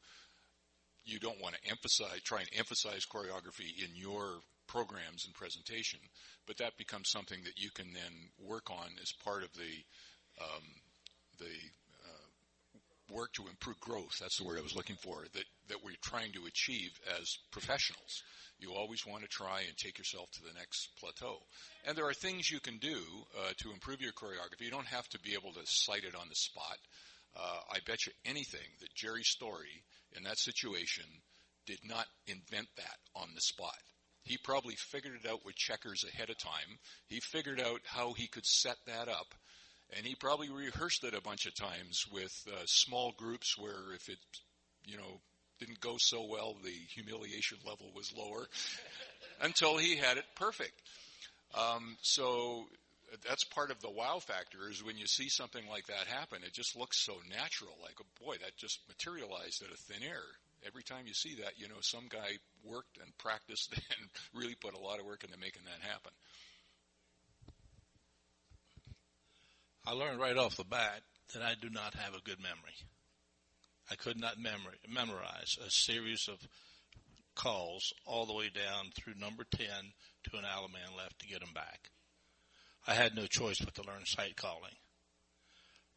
you don't want to try and emphasize choreography in your programs and presentation, but that becomes something that you can then work on as part of the work to improve growth. That's the word I was looking for, that we're trying to achieve as professionals. You always want to try and take yourself to the next plateau. And there are things you can do to improve your choreography. You don't have to be able to cite it on the spot. I bet you anything that Jerry Story, in that situation, did not invent that on the spot. He probably figured it out with checkers ahead of time. He figured out how he could set that up. And he probably rehearsed it a bunch of times with small groups where if it, didn't go so well, the humiliation level was lower until he had it perfect. So that's part of the wow factor is when you see something like that happen, it just looks so natural. Like, oh boy, that just materialized out of thin air. Every time you see that, some guy worked and practiced and really put a lot of work into making that happen. I learned right off the bat that I do not have a good memory. I could not memorize a series of calls all the way down through number 10 to an out of man left to get them back. I had no choice but to learn sight calling.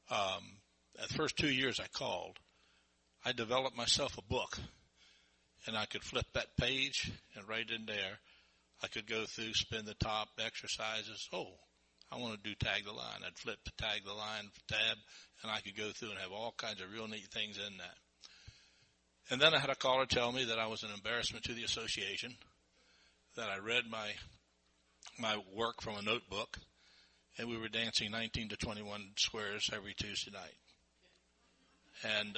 The first 2 years I called, I developed myself a book, and I could flip that page, and right in there, I could go through, spin the top, exercises. Oh, I want to do tag the line. I'd flip the tag the line tab, and I could go through and have all kinds of real neat things in that. And then I had a caller tell me that I was an embarrassment to the association, that I read my work from a notebook, and we were dancing 19 to 21 squares every Tuesday night. And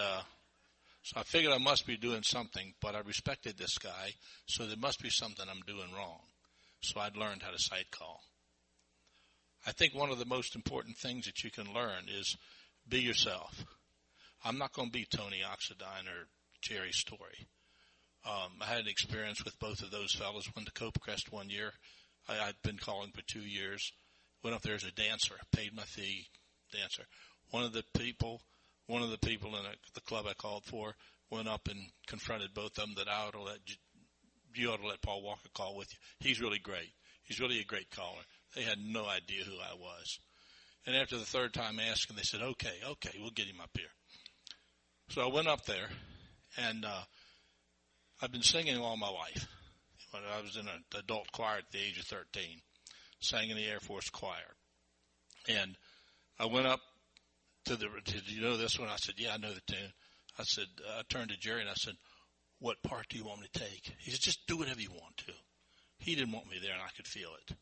so I figured I must be doing something, but I respected this guy, so there must be something I'm doing wrong. So I'd learned how to sight call. I think one of the most important things that you can learn is be yourself. I'm not going to be Tony Oxidine or Jerry Story. I had an experience with both of those fellows. Went to Copacrest one year. I'd been calling for 2 years. Went up there as a dancer, paid my fee, dancer. One of the people in the club I called for went up and confronted both of them that you ought to let Paul Walker call with you. He's really great. He's really a great caller. They had no idea who I was. And after the third time asking, they said, okay, we'll get him up here. So I went up there, and I've been singing all my life. When I was in an adult choir at the age of 13, sang in the Air Force choir. And I went up did you know this one? I said, yeah, I know the tune. I turned to Jerry and I said, what part do you want me to take? He said, just do whatever you want to. He didn't want me there, and I could feel it.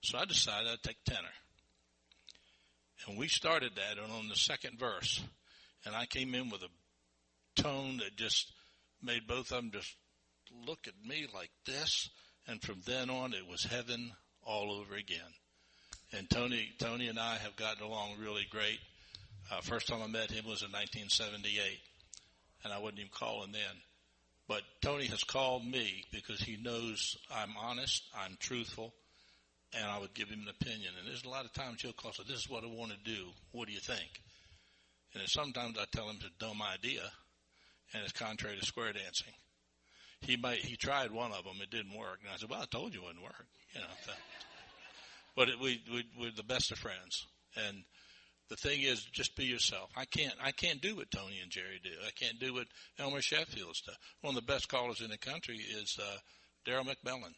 So I decided I'd take tenor. And we started that on the second verse. And I came in with a tone that just made both of them just look at me like this. And from then on, it was heaven all over again. And Tony and I have gotten along really great. First time I met him was in 1978. And I wasn't even calling then. But Tony has called me because he knows I'm honest, I'm truthful, and I would give him an opinion. And there's a lot of times he'll call, so this is what I want to do. What do you think? And sometimes I tell him it's a dumb idea, and it's contrary to square dancing. He tried one of them, it didn't work. And I said, well, I told you it wouldn't work. But we're the best of friends. And the thing is, just be yourself. I can't do what Tony and Jerry do. I can't do what Elmer Sheffield's does. One of the best callers in the country is Darryl McMillan.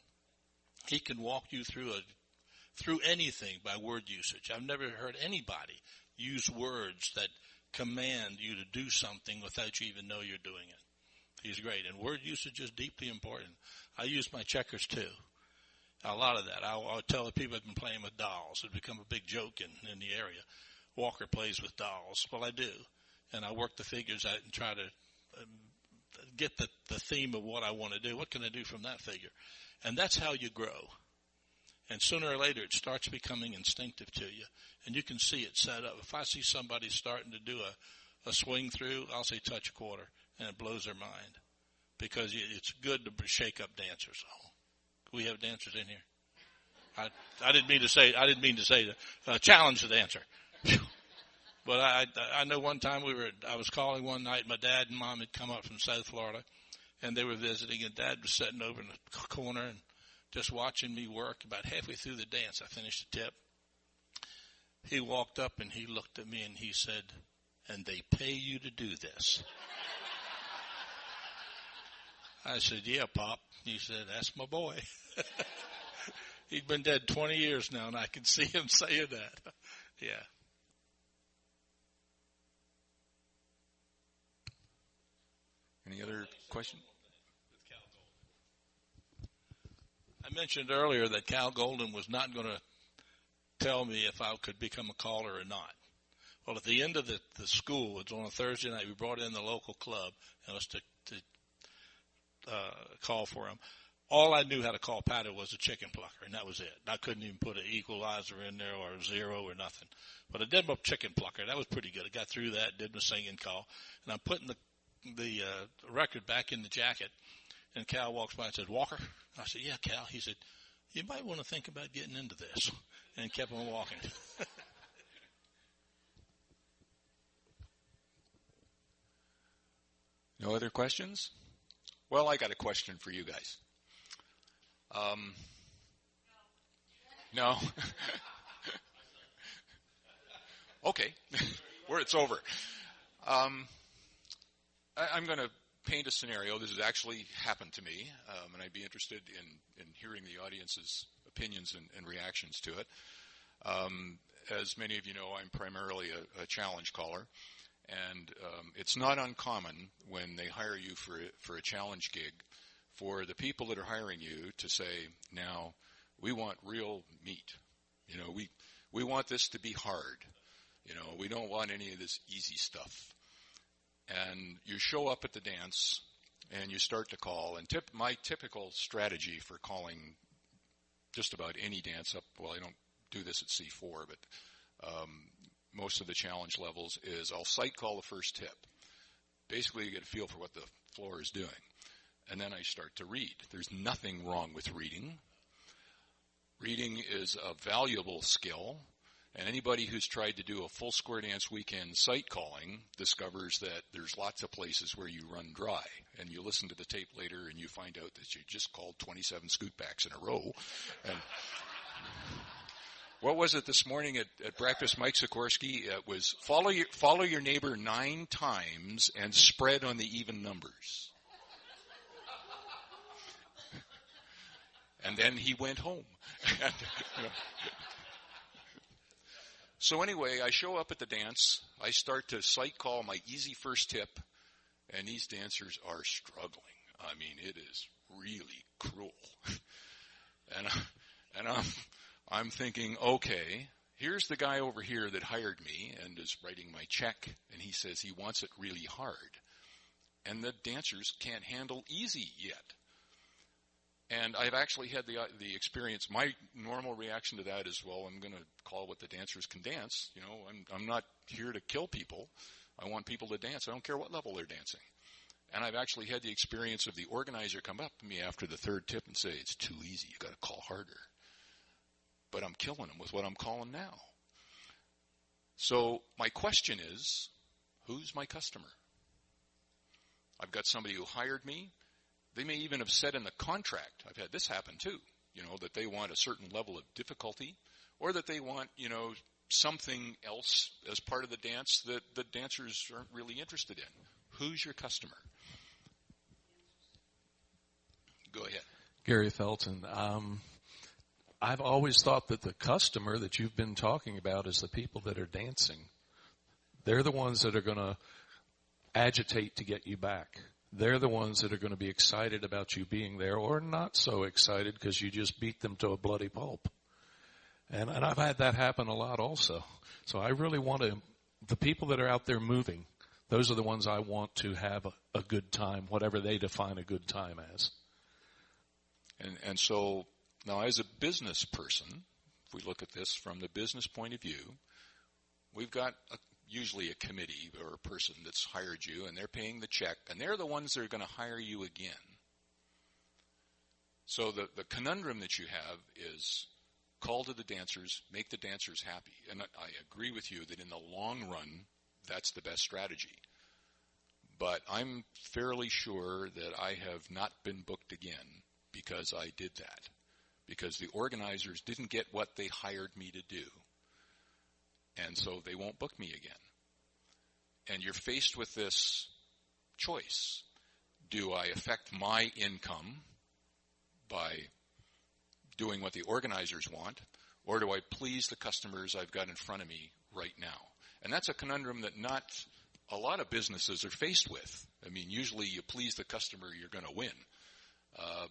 He can walk you through anything by word usage. I've never heard anybody use words that command you to do something without you even know you're doing it. He's great. And word usage is deeply important. I use my checkers too. A lot of that. I'll tell the people I've been playing with dolls. It's become a big joke in the area. Walker plays with dolls. Well, I do. And I work the figures out and try to get the theme of what I want to do. What can I do from that figure? And that's how you grow. And sooner or later, it starts becoming instinctive to you. And you can see it set up. If I see somebody starting to do a swing through, I'll say touch a quarter. And it blows their mind. because it's good to shake up dancers. Do we have dancers in here? I didn't mean to say that. Challenge the dancer. But I know one time I was calling one night. My dad and mom had come up from South Florida, and they were visiting. And Dad was sitting over in the corner and just watching me work. About halfway through the dance, I finished the tip. He walked up and he looked at me and he said, "And they pay you to do this?" I said, "Yeah, Pop." He said, "That's my boy." He'd been dead 20 years now, and I can see him saying that. Yeah. Any other question? I mentioned earlier that Cal Golden was not going to tell me if I could become a caller or not. Well, at the end of the school, it was on a Thursday night, we brought in the local club and us to call for him. All I knew how to call paddle was a chicken plucker, and that was it. I couldn't even put an equalizer in there or a zero or nothing. But I did my chicken plucker. That was pretty good. I got through that, did my singing call, and I'm putting the record back in the jacket, and Cal walks by and says, "Walker?" I said, "Yeah, Cal." He said, "You might want to think about getting into this," and kept on walking. No other questions? Well, I got a question for you guys. No? Okay. It's over. I'm going to paint a scenario. This has actually happened to me, and I'd be interested in hearing the audience's opinions and reactions to it. As many of you know, I'm primarily a challenge caller, and it's not uncommon when they hire you for a challenge gig for the people that are hiring you to say, "Now, we want real meat. You know, we want this to be hard. You know, we don't want any of this easy stuff." And you show up at the dance, and you start to call. And my typical strategy for calling just about any dance up, well, I don't do this at C4, but most of the challenge levels is I'll sight call the first tip. Basically, you get a feel for what the floor is doing. And then I start to read. There's nothing wrong with reading. Reading is a valuable skill. And anybody who's tried to do a full square dance weekend sight calling discovers that there's lots of places where you run dry. And you listen to the tape later and you find out that you just called 27 scootbacks in a row. And what was it this morning at breakfast, Mike Sikorsky? It was follow your neighbor 9 times and spread on the even numbers. And then he went home. So anyway, I show up at the dance. I start to sight call my easy first tip, and these dancers are struggling. I mean, it is really cruel. And I'm thinking, okay, here's the guy over here that hired me and is writing my check, and he says he wants it really hard. And the dancers can't handle easy yet. And I've actually had the experience. My normal reaction to that is, well, I'm going to call what the dancers can dance. You know, I'm not here to kill people. I want people to dance. I don't care what level they're dancing. And I've actually had the experience of the organizer come up to me after the third tip and say, "It's too easy. You got to call harder." But I'm killing them with what I'm calling now. So my question is, who's my customer? I've got somebody who hired me. They may even have said in the contract, I've had this happen too, you know, that they want a certain level of difficulty, or that they want, you know, something else as part of the dance that the dancers aren't really interested in. Who's your customer? Go ahead. Gary Felton. I've always thought that the customer that you've been talking about is the people that are dancing. They're the ones that are going to agitate to get you back. They're the ones that are going to be excited about you being there, or not so excited because you just beat them to a bloody pulp. And I've had that happen a lot also. So I really want the people that are out there moving, those are the ones I want to have a good time, whatever they define a good time as. And so now as a business person, if we look at this from the business point of view, we've got usually a committee or a person that's hired you, and they're paying the check, and they're the ones that are going to hire you again. So the conundrum that you have is call to the dancers, make the dancers happy. And I agree with you that in the long run, that's the best strategy. But I'm fairly sure that I have not been booked again because I did that. Because the organizers didn't get what they hired me to do. And so they won't book me again. And you're faced with this choice. Do I affect my income by doing what the organizers want, or do I please the customers I've got in front of me right now? And that's a conundrum that not a lot of businesses are faced with. I mean, usually you please the customer, you're going to win.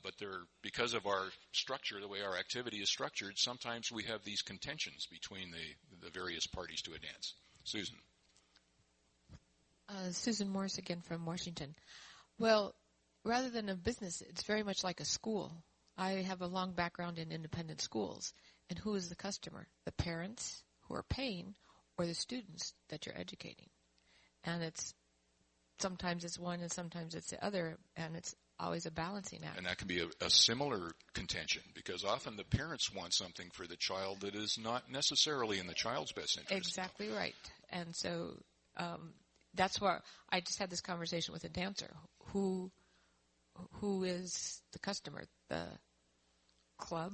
But because of our structure, the way our activity is structured, sometimes we have these contentions between the various parties to a dance. Susan. Susan Morris again from Washington. Well, rather than a business, it's very much like a school. I have a long background in independent schools. And who is the customer? The parents who are paying or the students that you're educating? And sometimes it's one and sometimes it's the other, and it's always a balancing act. And that can be a similar contention, because often the parents want something for the child that is not necessarily in the child's best interest. Exactly right. And so that's why I just had this conversation with a dancer. Who is the customer? The club,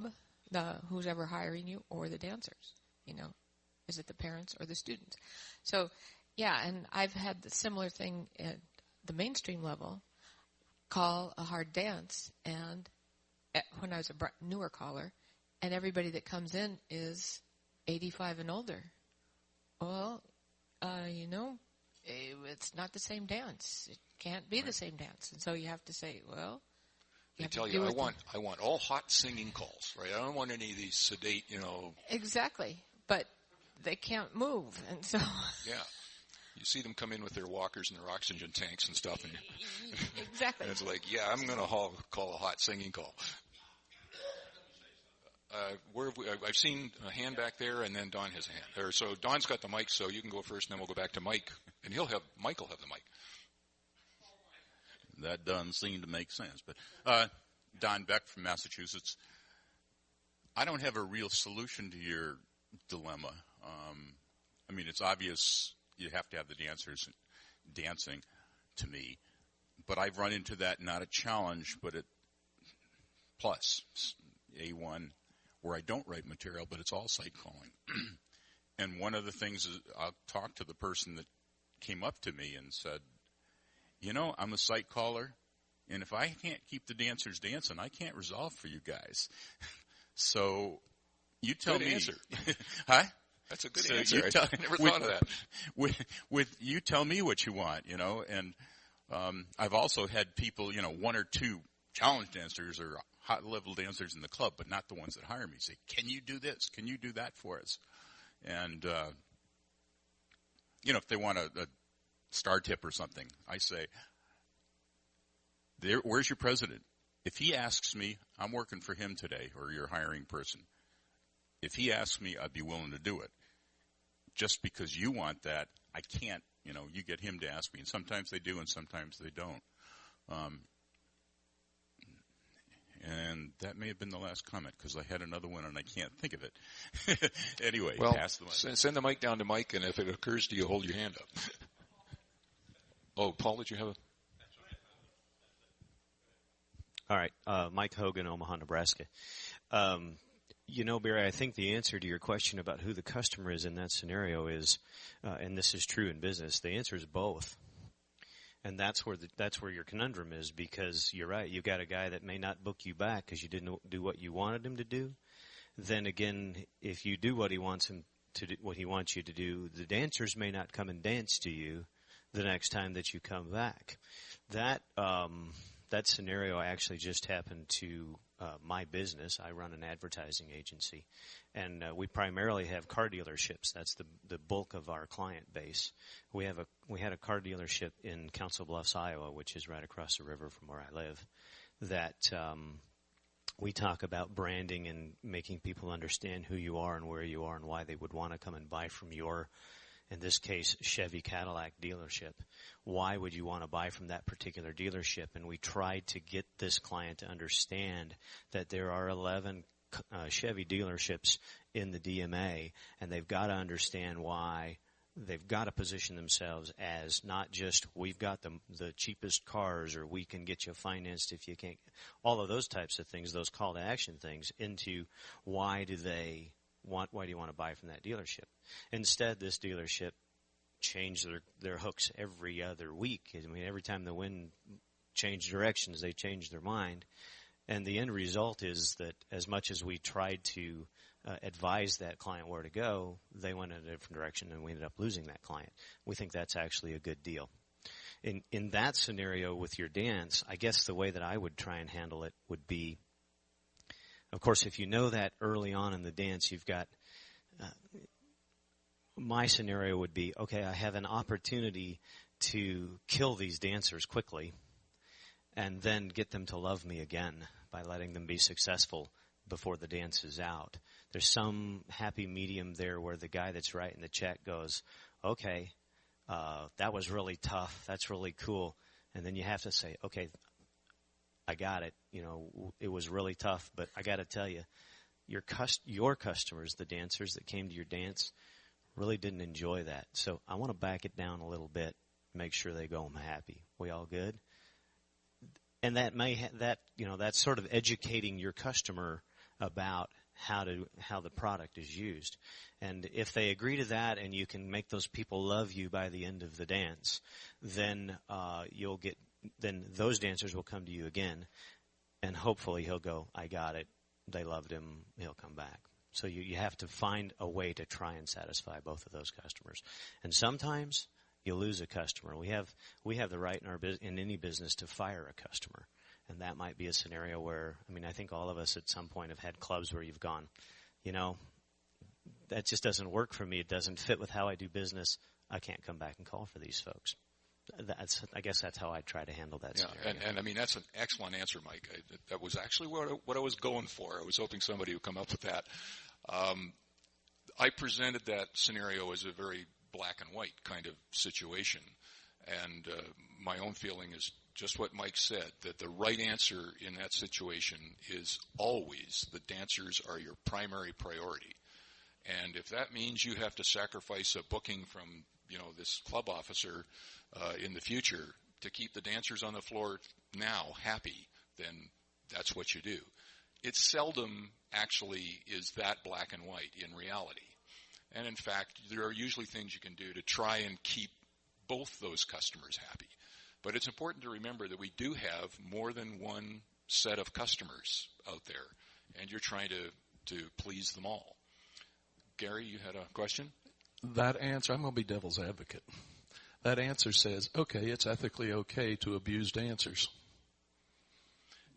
who's ever hiring you, or the dancers? Is it the parents or the students? So, yeah, and I've had the similar thing at the mainstream level. Call a hard dance, and when I was a newer caller, and everybody that comes in is 85 and older. Well, it's not the same dance. It can't be the same dance, and so you have to say, well, they tell you, I want all hot singing calls, right? I don't want any of these sedate, Exactly, but they can't move, and so yeah. You see them come in with their walkers and their oxygen tanks and stuff, and exactly. And it's like, yeah, I'm going to call a hot singing call. I've seen a hand back there, and then Don has a hand. So Don's got the mic, so you can go first, and then we'll go back to Mike, and Mike will have the mic. That doesn't seem to make sense. But Don Beck from Massachusetts. I don't have a real solution to your dilemma. It's obvious you have to have the dancers dancing to me. But I've run into that, not a challenge, but a plus, A1, where I don't write material, but it's all site calling. And one of the things is I'll talk to the person that came up to me and said, I'm a site caller, and if I can't keep the dancers dancing, I can't resolve for you guys. So you tell me. Good me. Answer. Huh? That's a good answer. I never thought of that. You tell me what you want, and I've also had people, one or two challenge dancers or hot-level dancers in the club, but not the ones that hire me, say, can you do this? Can you do that for us? And, if they want a star tip or something, I say, where's your president? If he asks me, I'm working for him today, or your hiring person. If he asks me, I'd be willing to do it. Just because you want that, I can't, you get him to ask me. And sometimes they do and sometimes they don't. And that may have been the last comment because I had another one and I can't think of it. Anyway, pass the mic. Send the mic down to Mike, and if it occurs to you, hold your hand up. Oh, Paul, did you have a... All right. Mike Hogan, Omaha, Nebraska. Barry, I think the answer to your question about who the customer is in that scenario is, and this is true in business, the answer is both. And that's where your conundrum is, because you're right. You've got a guy that may not book you back because you didn't do what you wanted him to do. Then again, if you do what he wants you to do, the dancers may not come and dance to you the next time that you come back. That scenario actually just happened to my business. I run an advertising agency, and we primarily have car dealerships. That's the bulk of our client base. We had a car dealership in Council Bluffs, Iowa, which is right across the river from where I live, that we talk about branding and making people understand who you are and where you are and why they would want to come and buy from your in this case, Chevy Cadillac dealership. Why would you want to buy from that particular dealership? And we tried to get this client to understand that there are 11 Chevy dealerships in the DMA, and they've got to understand why. They've got to position themselves as not just we've got the cheapest cars, or we can get you financed if you can't. All of those types of things, those call to action things, into why do you want to buy from that dealership? Instead, this dealership changed their hooks every other week. I mean, every time the wind changed directions, they changed their mind. And the end result is that as much as we tried to advise that client where to go, they went in a different direction, and we ended up losing that client. We think that's actually a good deal. In that scenario with your dance, I guess the way that I would try and handle it would be, of course, if you know that early on in the dance, you've got my scenario would be, okay, I have an opportunity to kill these dancers quickly and then get them to love me again by letting them be successful before the dance is out. There's some happy medium there where the guy that's writing the check goes, okay, that was really tough. That's really cool. And then you have to say, okay, I got it. You know, it was really tough, but I got to tell you, your customers, the dancers that came to your dance, really didn't enjoy that. So I want to back it down a little bit, make sure they go home happy. We all good? And that's sort of educating your customer about how the product is used. And if they agree to that, and you can make those people love you by the end of the dance, then then those dancers will come to you again, and hopefully he'll go, I got it. They loved him. He'll come back. So you have to find a way to try and satisfy both of those customers. And sometimes you lose a customer. We have the right in any business to fire a customer. And that might be a scenario where, I think all of us at some point have had clubs where you've gone, that just doesn't work for me. It doesn't fit with how I do business. I can't come back and call for these folks. I guess that's how I try to handle that scenario. And that's an excellent answer, Mike. That was actually what I was going for. I was hoping somebody would come up with that. I presented that scenario as a very black and white kind of situation. And my own feeling is just what Mike said, that the right answer in that situation is always the dancers are your primary priority. And if that means you have to sacrifice a booking from, this club officer in the future to keep the dancers on the floor now happy, then that's what you do. It seldom actually is that black and white in reality. And in fact, there are usually things you can do to try and keep both those customers happy. But it's important to remember that we do have more than one set of customers out there, and you're trying to please them all. Gary, you had a question? That answer, I'm going to be devil's advocate. That answer says, okay, it's ethically okay to abuse dancers.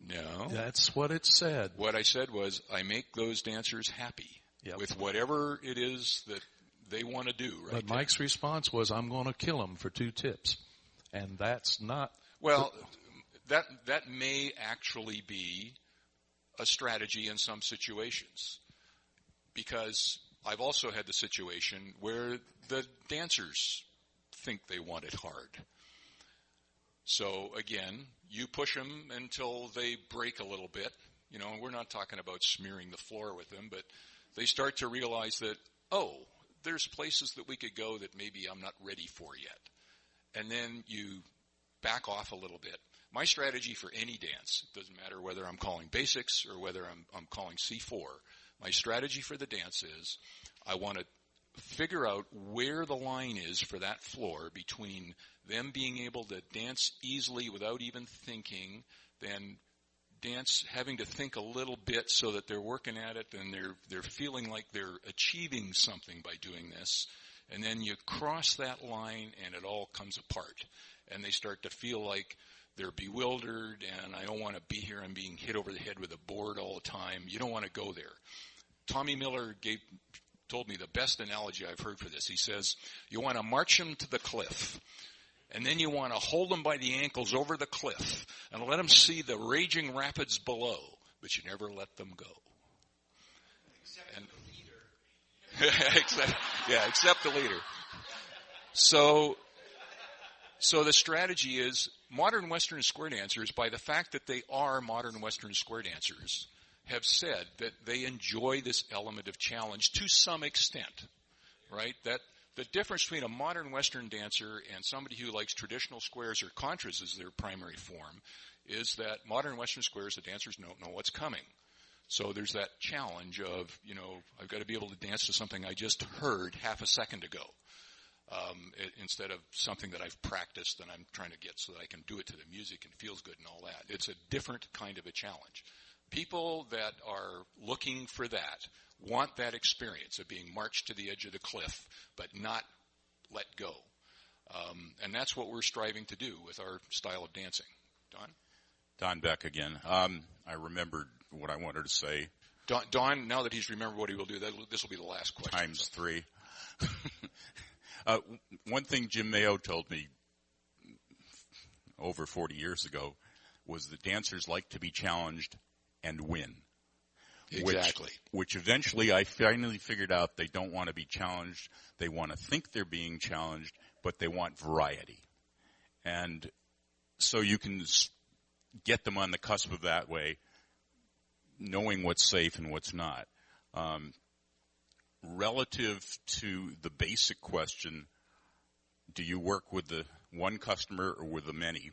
No. That's what it said. What I said was I make those dancers happy with whatever it is that they want to do. Right. But Mike's response was, I'm going to kill them for 2 tips. And that's not... Well, that may actually be a strategy in some situations. Because I've also had the situation where the dancers think they want it hard. So, again, you push them until they break a little bit. We're not talking about smearing the floor with them, but they start to realize that, there's places that we could go that maybe I'm not ready for yet. And then you back off a little bit. My strategy for any dance, it doesn't matter whether I'm calling basics or whether I'm calling C4, my strategy for the dance is I want to figure out where the line is for that floor between them being able to dance easily without even thinking, then dance having to think a little bit so that they're working at it and they're feeling like they're achieving something by doing this. And then you cross that line and it all comes apart. And they start to feel like they're bewildered and I don't want to be here. I'm being hit over the head with a board all the time. You don't want to go there. Tommy Miller told me the best analogy I've heard for this. He says, you want to march them to the cliff. And then you want to hold them by the ankles over the cliff and let them see the raging rapids below, but you never let them go. Except the leader. Except the leader. So the strategy is modern Western square dancers, by the fact that they are modern Western square dancers, have said that they enjoy this element of challenge to some extent, right? That the difference between a modern Western dancer and somebody who likes traditional squares or contras as their primary form is that modern Western squares, the dancers don't know what's coming. So there's that challenge of, I've got to be able to dance to something I just heard half a second ago, instead of something that I've practiced and I'm trying to get so that I can do it to the music and feels good and all that. It's a different kind of a challenge. People that are looking for that want that experience of being marched to the edge of the cliff, but not let go. And that's what we're striving to do with our style of dancing. Don? Don Beck again. I remembered what I wanted to say. Don, now that he's remembered what he will do, this will be the last question. Times 3. One thing Jim Mayo told me over 40 years ago was that dancers like to be challenged and win. Exactly. Which eventually I finally figured out they don't want to be challenged. They want to think they're being challenged, but they want variety. And so you can get them on the cusp of that way, knowing what's safe and what's not. Relative to the basic question, do you work with the one customer or with the many?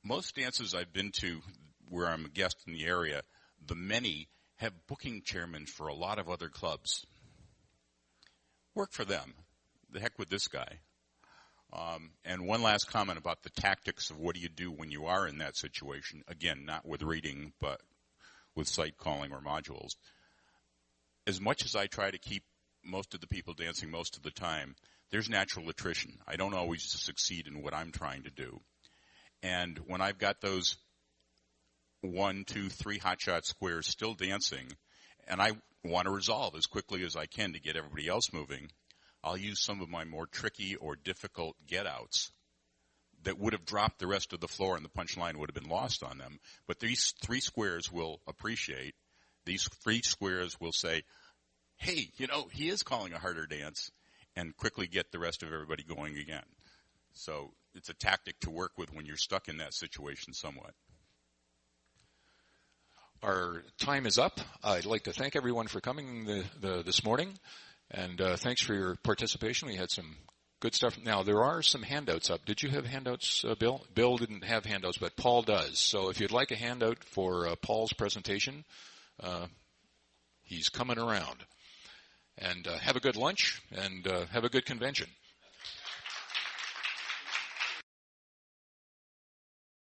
Most dances I've been to where I'm a guest in the area, the many have booking chairmen for a lot of other clubs. Work for them. The heck with this guy. And one last comment about the tactics of what do you do when you are in that situation. Again, not with reading, but with sight calling or modules. As much as I try to keep most of the people dancing most of the time, there's natural attrition. I don't always succeed in what I'm trying to do. And when I've got those 1, 2, 3 hotshot squares still dancing, and I want to resolve as quickly as I can to get everybody else moving, I'll use some of my more tricky or difficult get-outs that would have dropped the rest of the floor and the punchline would have been lost on them. But these 3 squares will appreciate. These 3 squares will say, hey, he is calling a harder dance, and quickly get the rest of everybody going again. So it's a tactic to work with when you're stuck in that situation somewhat. Our time is up. I'd like to thank everyone for coming this morning, and thanks for your participation. We had some good stuff. Now, there are some handouts up. Did you have handouts, Bill? Bill didn't have handouts, but Paul does. So if you'd like a handout for Paul's presentation, he's coming around. And have a good lunch, and have a good convention.